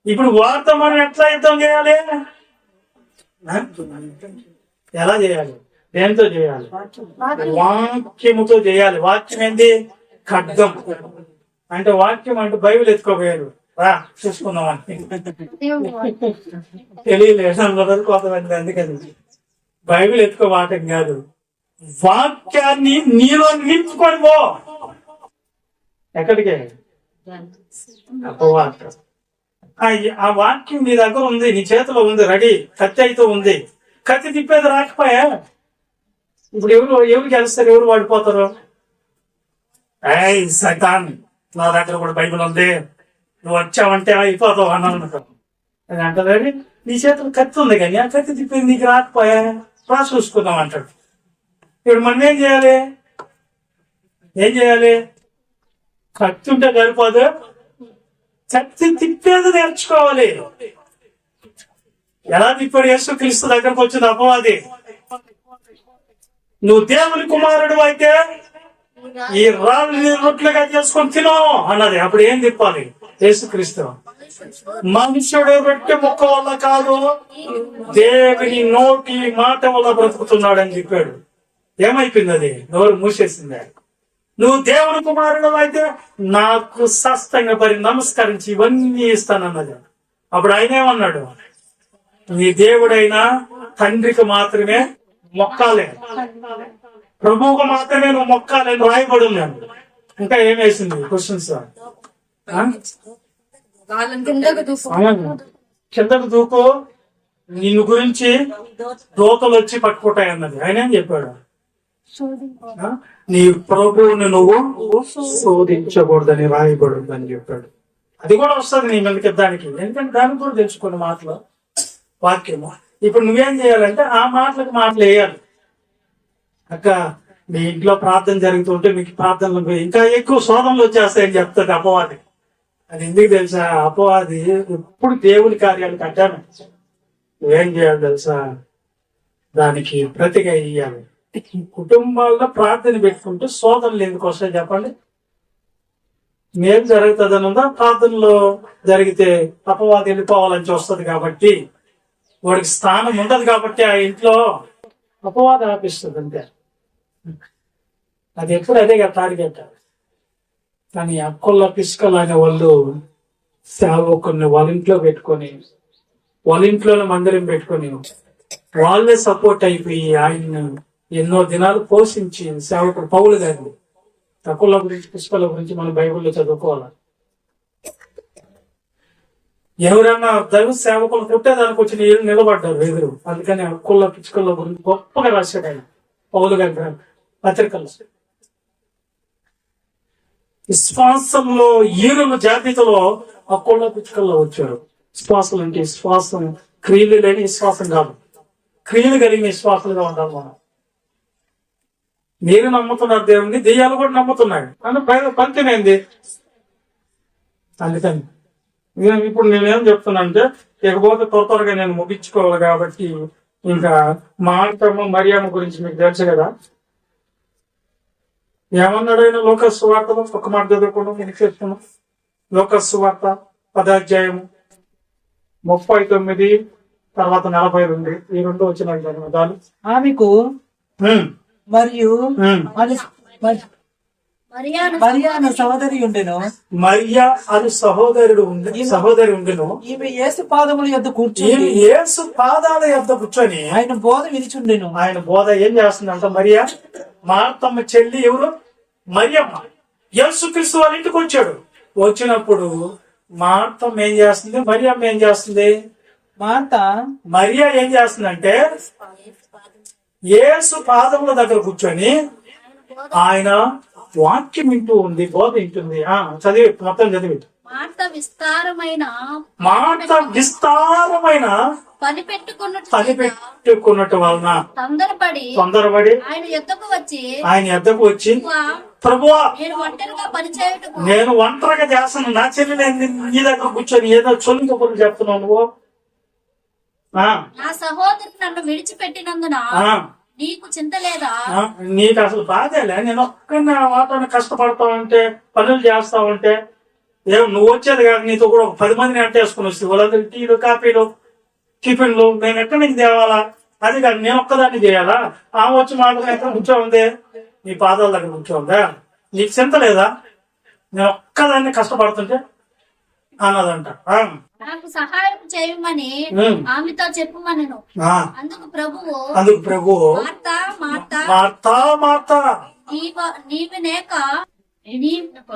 ఇప్పుడు వారితో మనం ఎట్లా యుద్ధం చేయాలి? ఎలా చేయాలి? దేంతో చేయాలి? వాక్యముతో చేయాలి. వాక్యం ఏంది? ఖడ్గం. అంటే వాక్యం అంటే బైబిల్ ఎత్తుకోపోయారు, రా చూసుకుందాం అని దేవుని వాక్యం. తెలియలేదు కొంతమంది. అందుకని బైబిల్ ఎత్తుకోవాటం కాదు, వాక్యాన్ని నీలో నింపుకొని పో. ఎక్కడికి? అపవాదం. ఆ వాక్యం నీ దగ్గర ఉంది, నీ చేతిలో ఉంది, రెడీ. కత్తి అయితే ఉంది, కత్తి తిప్పేది రాకపోయా ఇప్పుడు ఎవరు గెలుస్తారు? ఎవరు వాడిపోతారు? ఏయ్ సైతాన్, నా దగ్గర కూడా బైబిల్ ఉంది, నువ్వు వచ్చావంటే అయిపోతావు అన్నాను. అది అంటారు, నీ చేతిలో కత్తి ఉంది కానీ ఆ కత్తి తిప్పేది నీకు రాకపోయా, రా చూసుకుందాం అంటాడు. ఇప్పుడు మనం ఏం చేయాలి? కత్తి ఉంటే సరిపోదు, కత్తి తిప్పేది నేర్చుకోవాలి. ఎలా తిప్పాడు? యేసుక్రీస్తు దగ్గరకు వచ్చింది అపవాది. నువ్వు దేవుని కుమారుడు అయితే ఈ రాళ్ళని రొట్టెలుగా చేసుకొని తిను అన్నది. అప్పుడు ఏం తిప్పాలి? యేసుక్రీస్తు మనుషుడు రొట్టె ముక్క వల్ల కాదు, దేవుని నోటి మాట వల్ల బ్రతుకుతున్నాడు అని చెప్పాడు. ఏమైపోయింది? అది నోరు మూసేసింది. నువ్వు దేవుని కుమారుడు అయితే నాకు శాస్త్రంగా పరి నమస్కరించి ఇవన్నీ ఇస్తానన్నది. అప్పుడు ఆయన ఏమన్నాడు? నీ దేవుడైనా తండ్రికి మాత్రమే మొక్కాలే, ప్రభువుకు మాత్రమే నువ్వు మొక్కాలి అని రాయబడి ఉన్నాను. ఇంకా ఏం వేసింది క్వశ్చన్స్? కిందకు దూకు, నిన్ను గురించి దోతలు వచ్చి పట్టుకుంటాయి అన్నది. ఆయన ఏం చెప్పాడు? నీ ప్రభువుని నువ్వు శోధించకూడదని రాయబడుద్ది అని చెప్పాడు. అది కూడా వస్తుంది నీ మీదకి దానికి, ఎందుకంటే దానికి కూడా తెలుసుకున్న మాటలు వాక్యము. ఇప్పుడు నువ్వేం చేయాలంటే ఆ మాటలకు మాటలు వేయాలి. అక్క మీ ఇంట్లో ప్రార్థన జరుగుతుంటే మీకు ప్రార్థనలు ఇంకా ఎక్కువ శోధనలు వచ్చేస్తాయని చెప్తాడు అపవాది. అది ఎందుకు తెలుసా? అపవాది ఎప్పుడు దేవుని కార్యాలు కట్టాను. నువ్వేం చేయాలి తెలుసా? దానికి ప్రతిగా ఇయ్యాలి. కుటుంబాల్లో ప్రార్థన పెట్టుకుంటే శోధనలు ఎందుకు వస్తాయి చెప్పండి? మేలు జరుగుతుంది ఉందా? ప్రార్థనలో జరిగితే అపవాది వెళ్ళిపోవాలని చూస్తుంది కాబట్టి, వాడికి స్థానం ఉండదు కాబట్టి ఆ ఇంట్లో అపవాది ఆపిస్తుంది అంతే. అది ఎప్పుడు అదే కదా టార్గెట్. కానీ అక్కల్లో పిసుకలు అనే వాళ్ళు సేవకుల్ని వాళ్ళ ఇంట్లో పెట్టుకొని, వాళ్ళ ఇంట్లోనే మందిరం పెట్టుకొని వాళ్ళే సపోర్ట్ అయిపోయి ఆయన ఎన్నో దినాలు పోషించి సేవకుడు పౌలు గారిని తక్కువ గురించి పుష్పాల గురించి మనం బైబిల్లో చదువుకోవాలి. ఎవరైనా దైవ సేవకులు పుట్టేదానికి వచ్చి నీళ్ళు నిలబడ్డారు ఎదురు. అందుకని హక్కుల పిచ్చుకల గురించి గొప్పగా రాశాడు ఆయన పౌలు గారి పత్రికలు. విశ్వాసంలో ఈరుల జాబితాలో హక్కుల పిచ్చుకల్లో వచ్చారు. విశ్వాసాలు అంటే విశ్వాసం క్రియలు లేని విశ్వాసం కాదు, క్రియలు కలిగిన విశ్వాసాలుగా ఉండాలి మనం. మీరు నమ్ముతున్నారు దేవుడిని, దెయ్యాలు కూడా నమ్ముతున్నాడు. అంటే పంతమేంది? అందుకని ఇప్పుడు నేనేం చెప్తున్నానంటే, ఇకపోతే త్వరగా నేను ముగించుకోవాలి కాబట్టి, ఇంకా మార్తమ్మ మరియమ్మ గురించి మీకు తెలుసు కదా. ఏమన్నాడు ఆయన లోకస్ వార్తలో? ఒక మాట చదువుకోవడం మీకు చెప్తున్నాం. లోకస్ వార్త 10వ అధ్యాయము 39 తర్వాత 42 ఈ రెండు వచ్చిన దాని ఆమెకు మరియు మరియా సహోదరి ఉండెను. మరియా అని సహోదరి ఉండెను. ఈమె యేసు పాదముల యొద్ద కూర్చొని, యేసు పాదాల యొద్ద కూర్చొని ఆయన బోధ వినిచుండెను. ఆయన బోధ ఏం చేస్తుందంట? మరియా మార్తమ్మ చెల్లి ఎవరు? మరియమ్మ. యేసుక్రీస్తు వాళ్ళ ఇంటికి వచ్చాడు. వచ్చినప్పుడు మార్తమ్మ ఏం చేస్తుంది, మరియమ్మ ఏం చేస్తుంది? మరియా ఏం చేస్తుందంటే యేసు పాదముల దగ్గర కూర్చొని ఆయన వాక్యం వింటూ ఉంది, బోధ వింటుంది. చదివి మొత్తం చదివి. మాట విస్తారమైన పనిపెట్టుకున్నట్టు వలన తొందరపడి ఆయన ఎద్దకు వచ్చి ప్రభువా నేను ఒంటరిగా చేస్తాను, నా చెల్లి నీ దగ్గర కూర్చొని ఏదో చొల్లి కబుర్లు చెప్తున్నావు నువ్వు. నా సహోదరు నన్ను విడిచిపెట్టినందున నీకు చింత లేదా? నీకు అసలు బాధేలే, నేను ఒక్కడిని వాటిని కష్టపడతా ఉంటే, పనులు చేస్తా ఉంటే, నువ్వు వచ్చేది కాదు, నీతో కూడా ఒక 10 మందిని అంటేసుకుని వస్తుంది. వాళ్ళందరూ టీలు, కాఫీలు, టిఫిన్లు మేము ఎక్కడి నుంచి తేవాలా? అది కాదు, నేను ఒక్కదాన్ని చేయాలా? ఆమె వచ్చి మాత్రం ఎక్కడ కూర్చోంది? నీ పాదాల దగ్గర కూర్చోందా? నీకు చింత లేదా? నేను ఒక్కదాన్ని కష్టపడుతుంటే అన్నదంట. నాకు సహాయం చేయమని ఆమెతో చెప్పమనను. అందుకు ప్రభువు మార్తా మార్తా మార్తా మార్తా,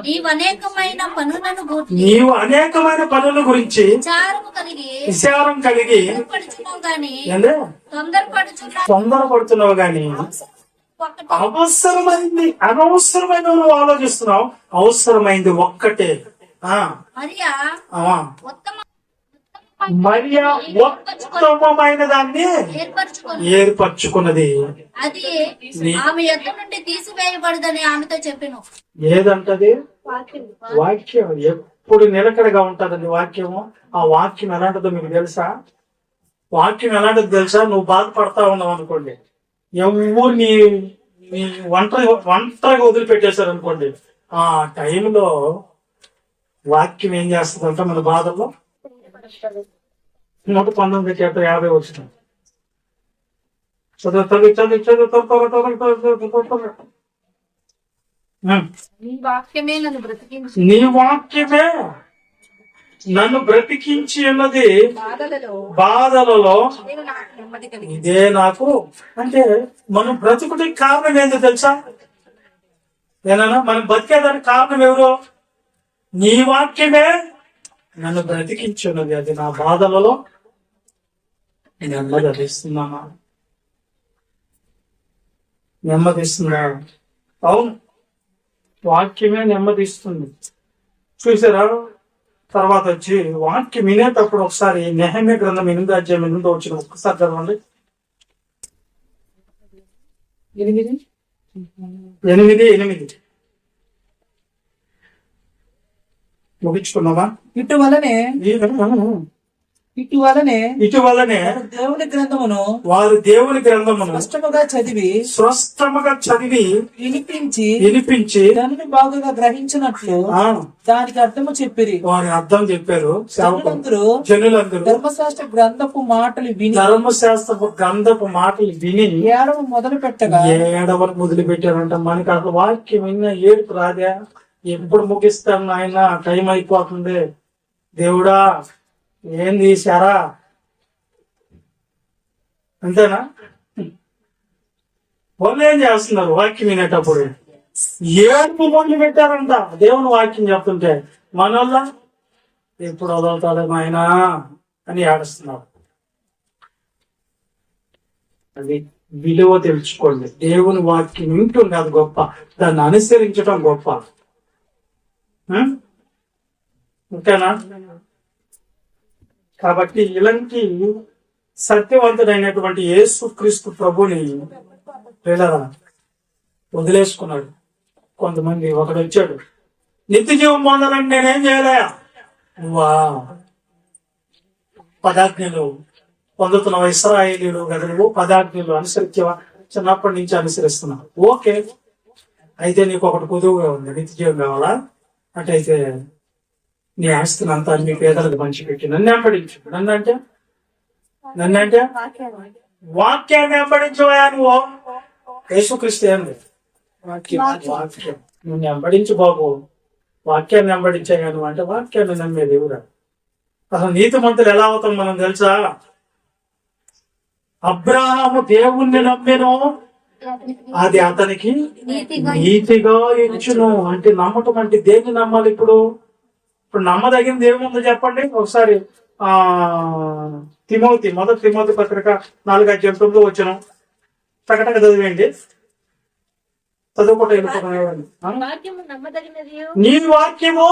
నీవనేకమైన పనులను గూర్చి నీవు అనేకమైన పనుల గురించి విచారం కలిగి ఏందే? తొందరపడుతున్నావు గాని అనవసరమైన నువ్వు ఆలోచిస్తున్నావు. అవసరమైంది ఒక్కటే. మరియా ఉత్తమమైన దాన్ని ఏర్పరచుకున్నది. అది ఆమె యొద్ద నుండి తీసివేయబడదని ఆమెతో చెప్పాను. ఏదంటది? వాక్యం ఎప్పుడు నిలకడగా ఉంటదండి వాక్యము. ఆ వాక్యం ఎలాంటిదో మీకు తెలుసా? వాక్యం ఎలాంటిదో తెలుసా? నువ్వు బాధపడతా ఉన్నావు అనుకోండి, ఎవరు నీ ఒంటరిగా వదిలిపెట్టేశారు అనుకోండి, ఆ టైంలో వాక్యం ఏం చేస్తుందంట మన బాధల్లో 119:50 వచ్చిన నీ వాక్యమే నన్ను బ్రతికించి, నీ వాక్యమే నన్ను బ్రతికించి ఉన్నది బాధలలో ఇదే నాకు. అంటే మనం బ్రతుకుడికి కారణం ఏంటో తెలుసా? ఏనా మనం బతికేదానికి కారణం ఎవరు? నీ వాక్యమే నన్ను బ్రతికించున్నది. అది నా బాధలలో నెమ్మదిస్తున్నానా? నెమ్మదిస్తున్నా. అవును, వాక్యమే నెమ్మదిస్తుంది. చూసారా? తర్వాత వచ్చి వాక్యం వినేటప్పుడు ఒకసారి నెహెమ్యా గ్రంథం 8:8 వచ్చిన ఒక్కసారి చదవండి. 8:8 ముగించుకున్నావా? ఇటువలనే దేవుని గ్రంథమును స్పష్టముగా చదివి వినిపించి దానిని బాగుగా గ్రహించినట్లు దానికి అర్థము చెప్పిరి. వారి అర్థం చెప్పారు జనులందరూ ధర్మశాస్త్ర గ్రంథపు మాటలు విని ఏడవ మొదలు పెట్టారంట. మనకి అసలు వాక్యం విన్న ఏడుపు రాదా? ఎప్పుడు ముగిస్తాను ఆయన, టైం అయిపోతుంది, దేవుడా ఏం తీశారా? అంతేనా? వాళ్ళు ఏం చేస్తున్నారు? వాక్యం వినేటప్పుడు ఏడుపు మొదలు పెట్టారంట దేవుని వాక్యం చెప్తుంటే. మనోళ్ళ ఎప్పుడు వదులుతాడు ఆయన అని ఏడుస్తున్నారు. అది విలువ తెలుసుకోండి. దేవుని వాక్యం వింటుంది, అది గొప్ప. దాన్ని అనుసరించడం గొప్ప. ఓకేనా? కాబట్టి ఇలాంటి సత్యవంతుడైనటువంటి యేసుక్రీస్తు ప్రభుని వదిలేసుకున్నాడు. కొంతమంది ఒకడు వచ్చాడు, నిత్య జీవం పొందాలని నేనేం చేయలే, నువ్వా పదాజ్ఞలు పొందుతున్నావు, ఇశ్రాయేలీయులు కదా నువ్వు, పదాజ్ఞలు అనుసరించవా? చిన్నప్పటి నుంచి అనుసరిస్తున్నావు. ఓకే, అయితే నీకు ఒకటి కుదువుగా ఉంది, నిత్య జీవం కావాలా? అటైతే నీ ఆస్తిని అంతా నీ పేదలకు పంచిపెట్టి నన్ను వెంబడించు. నన్నంటే వాక్యాన్ని వెంబడించవా నువ్వు? యేసుక్రీస్తు ఏంది? వాక్యం. నువ్వు వెంబడించు బాబు, వాక్యాన్ని వెంబడించాగా నువ్వు అంటే వాక్యాన్ని నమ్మే దేవుడా. అసలు నీతిమంతులు ఎలా అవుతాం మనం తెలుసా? అబ్రాహాము దేవుణ్ణి నమ్మెను, అది అతనికి నీతిగా ఇచ్చును. అంటే నమ్మటం అంటే దేన్ని నమ్మాలి? ఇప్పుడు నమ్మదగింది ఏముందో చెప్పండి ఒకసారి. మొదటి తిమోతి పత్రిక 4:9 వచ్చిన టకటక చదివేయండి. చదువుకుంటే నీ వాక్యము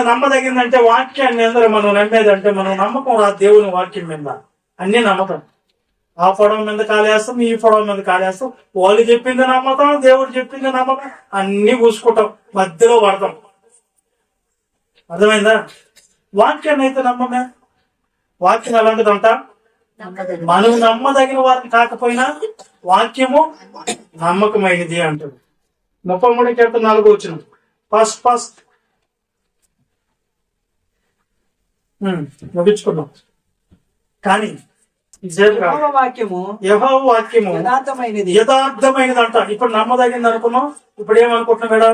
నమ్మదగిందంటే వాక్యాన్ని అందరూ మనం నమ్మేదంటే మనం నమ్మకం రా దేవుని వాక్యం మీద. అన్ని నమ్మకం. ఆ పొడవ మీద కాలేస్తాం, ఈ పొడవ మీద కాలేస్తాం. వాళ్ళు చెప్పింది నమ్మకం, దేవుడు చెప్పింది నమ్మకం, అన్ని పూసుకుంటాం, మధ్యలో పడతాం. అర్థమైందా? వాక్యాన్ని అయితే నమ్మమే. వాక్యం ఎలాంటిదంట? మనం నమ్మదగిన వారిని కాకపోయినా వాక్యము నమ్మకమైనది అంటాడు. 33:4 వచ్చిన ఫస్ట్ ముగించుకున్నాం. కానీ ఇదేం కాదు. యెహోవా వాక్యము యెహోవా వాక్యము యథార్థమైనది. యథార్థమైనది అంట. ఇప్పుడు నమ్మదగింది అనుకున్నాం, ఇప్పుడు ఏమనుకుంటున్నాం మేడం?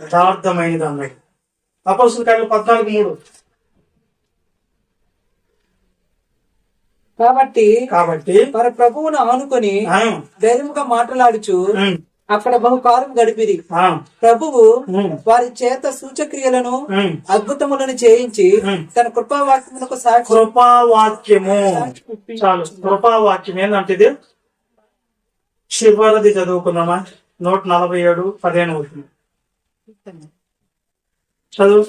యథార్థమైనది అన్నాడు. అపోస్తలుల కార్యాలు 14:3. కాబట్టి వారి ప్రభువును ఆనుకొని ఆ, ధైర్యముగా మాట్లాడుచు ఉమ్, అక్కడ బహుకాలం గడిపిరి. ఆ, ప్రభువు ఉమ్, వారి చేత సూచక్రియలను ఉమ్. అద్భుతములను చేయించి తన కృపావాక్యమునకు సాక్షి కృపావాక్యము చాలు. కృపావాక్యం ఏంటంటే ఇది చివరిది చదువుకున్నామా? 147:15 అవుతుంది. చదువు.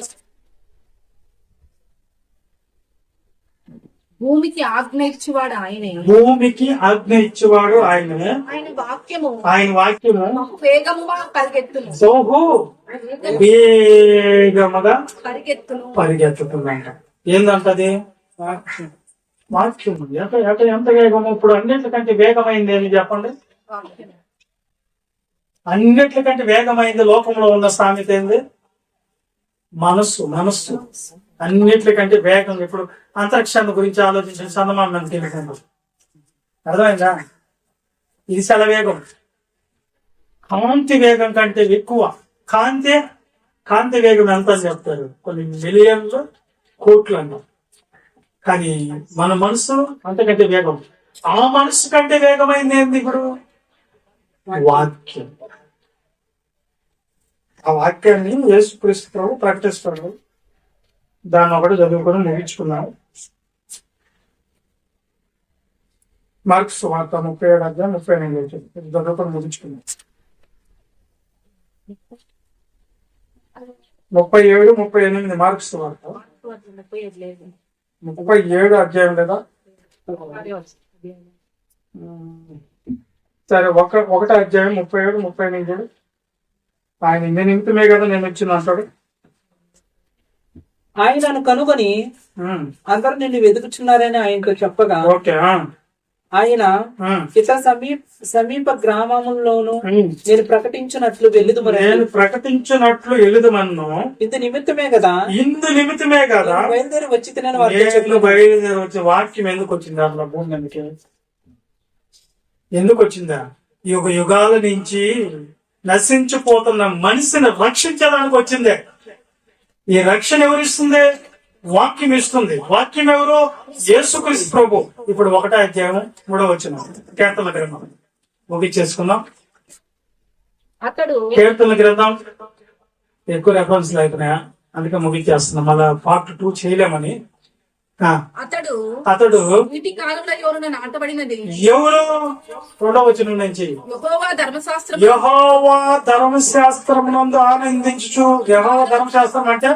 భూమికి ఆజ్ఞ ఇచ్చేవాడు ఆయనే, భూమికి ఆజ్ఞ ఇచ్చేవాడు ఆయనే, ఆయన వాక్యము ఆయన వాక్యము బహు వేగముగా పరిగెత్తును బహు వేగముగా పరిగెత్తును. పరిగెత్తుతుందంట. ఏందంటది? వాక్యం. ఎంత వేగము? ఇప్పుడు అన్నిటికంటే వేగమైంది ఏమి చెప్పండి? అన్నిటికంటే వేగమైంది లోకంలో ఉన్న సామెత ఏంది? మనస్సు. మనస్సు అన్నిటికంటే వేగం. ఇప్పుడు అంతరిక్షాన్ని గురించి ఆలోచించిన చందమానం తెలియదు. అర్థమైందా? ఇది చాలా వేగం. కాంతి వేగం కంటే ఎక్కువ. కాంతి వేగం ఎంత అని చెప్తారు? కొన్ని మిలియన్లు, కోట్లు అన్నారు. కానీ మన మనసు అంతకంటే వేగం. ఆ మనసు కంటే వేగమైంది ఏంది ఇప్పుడు? వాక్యం. ఆ వాక్యాన్ని యేసుక్రీస్తు ప్రభు ప్రకటిస్తాడు. దాన్ని ఒకటి చదువుకొని ముగించుకున్నాం. మార్క్స్ వార్త 37:38 చదువుకొని ముగించుకున్నాం. 37:38 మార్క్స్ వార్త 37 అధ్యాయం లేదా? సరే, ఒకటో అధ్యాయం 37:38. ఆయన ఇంత నిమిత్తమే కదా నేను వచ్చిన అంటాడు. ఆయనను కనుగొని అందరూ నిన్ను వెతుకుచున్నారని ఆయనతో చెప్పగా, ఓకే, ఆయన ఇతర సమీప గ్రామముల్లోను నేను ప్రకటించినట్లు వెళ్ళదు. నేను ప్రకటించినట్లు ఎలుదమన్ను. ఇందు నిమిత్తమే కదా బయలుదేరి వచ్చి తినని బయలుదేరి వచ్చే వాక్యం ఎందుకు వచ్చింది? అట్లా భూమి ఎందుకు వచ్చిందా? యుగాల నుంచి నశించిపోతున్న మనిషిని రక్షించడానికి వచ్చిందే. ఈ రక్షణ ఎవరిస్తుంది? వాక్యం ఇస్తుంది. వాక్యం ఎవరు? యేసుక్రీస్తు ప్రభు. ఇప్పుడు 1వ అధ్యాయం 3వ వచనం కీర్తన గ్రంథం ముగించేసుకుందాం. అతడు కీర్తన గ్రంథం ఎక్కువ రెఫరెన్స్ అయిపోయినాయా, అందుకే ముగించేస్తున్నాం. మళ్ళా పార్ట్ 2 చేయలేమని. అతడు నీటి కాలంలో ఎవరు నాటబడినది ఎవరు? 2వ వచనం నుంచి యెహోవా ధర్మశాస్త్రం నందు ఆనందించు. యెహోవా ధర్మశాస్త్రం అంటే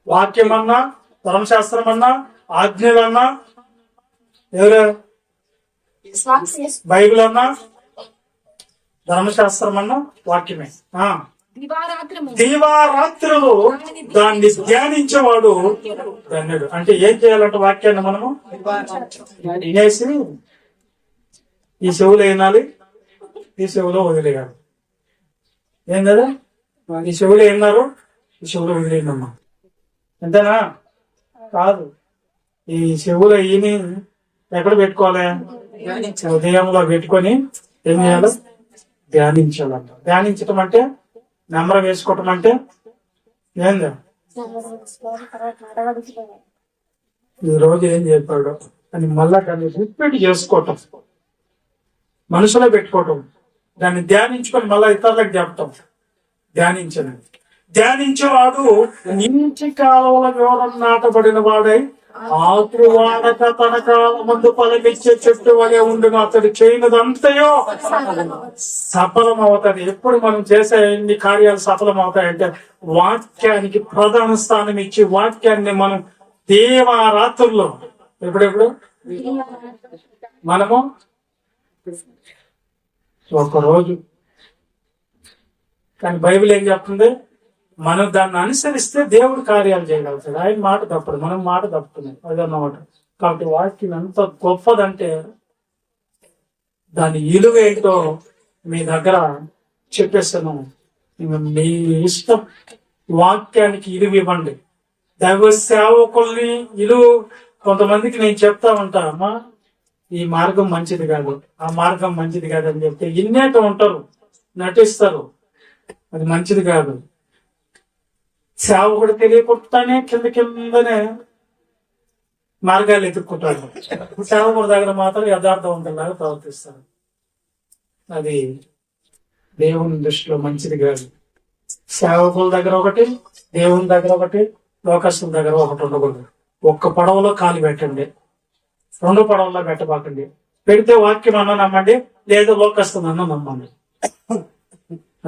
వాక్యం అన్నా, ధర్మశాస్త్రం అన్నా, ఆజ్ఞలన్నా, ఎవరు? బైబిల్ అన్నా, ధర్మశాస్త్రం అన్నా వాక్యమే. దివారాత్రులు దాన్ని ధ్యానించేవాడు ధన్యుడు. అంటే ఏం చేయాలంటే వాక్యాన్ని మనము వినేసి ఈ చెవులో వినాలి, ఈ చెవులో వదిలేయాలి. ఏం కదా? ఈ చెవులో విన్నారు, ఈ చెవులో వదిలేనమ్మా. ఎంతనా? కాదు. ఈ చెవులో ఈని ఎక్కడ పెట్టుకోవాలి? హృదయంలో పెట్టుకొని ఏం చేయాలి? ధ్యానించాలంట. ధ్యానించటం అంటే నెంబర్ వేసుకోవటం అంటే ఏంది? ఈ రోజు ఏం చెప్పాడు అని మళ్ళా దాన్ని రిపీట్ చేసుకోవటం, మనసులో పెట్టుకోవటం, దాన్ని ధ్యానించుకొని మళ్ళా ఇతరులకు చెప్పటం. ధ్యానించేవాడు ఇంటి కాలంలో వివరం నాటబడిన వాడై ఆకువాడక తన కాలం ముందు ఫలమిచ్చే చెట్టు వలె ఉండును. అతడు చేయనిదంతయో సఫలం అవుతాడు. ఎప్పుడు మనం చేసే ఎన్ని కార్యాలు సఫలం అవుతాయంటే వాక్యానికి ప్రధాన స్థానం ఇచ్చి వాక్యాన్ని మనం దేవారాత్రుల్లో ఎప్పుడెప్పుడు మనము ఒకరోజు. కానీ బైబిల్ ఏం చెప్తుంది? మనం దాన్ని అనుసరిస్తే దేవుడు కార్యాలు చేయగలుగుతాడు. ఆయన మాట తప్పడు, మనం మాట తప్పుతున్నాం అదన్నమాట. కాబట్టి వాక్యం ఎంత గొప్పదంటే దాని విలువ ఏంటో మీ దగ్గర చెప్పేస్తాను. మీ ఇష్టం. వాక్యానికి విలువ ఇవ్వండి. దైవ సేవకుల్ని కొంతమందికి నేను చెప్తా ఉంటా, అమ్మా ఈ మార్గం మంచిది కాదు, ఆ మార్గం మంచిది కాదు అని చెప్తే ఇన్నేట ఉంటారు, నటిస్తారు. అది మంచిది కాదు. సేవకుడు తెలియకుండానే కిందనే మార్గాలు ఎదుర్కొంటారు. సేవకుడి దగ్గర మాత్రం యథార్థవంతంలాగా ప్రవర్తిస్తారు. అది దేవుని దృష్టిలో మంచిది కాదు. సేవకుల దగ్గర ఒకటి, దేవుని దగ్గర ఒకటి, లోకస్తుల దగ్గర ఒకటి ఉండకూడదు. ఒక్క పడవలో కాలు పెట్టండి, 2 పడవల్లో పెట్టబాకండి. పెడితే వాక్యం అన్న నమ్మండి, లేదు లోకస్తులన్నా నమ్మండి.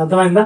అర్థమైందా?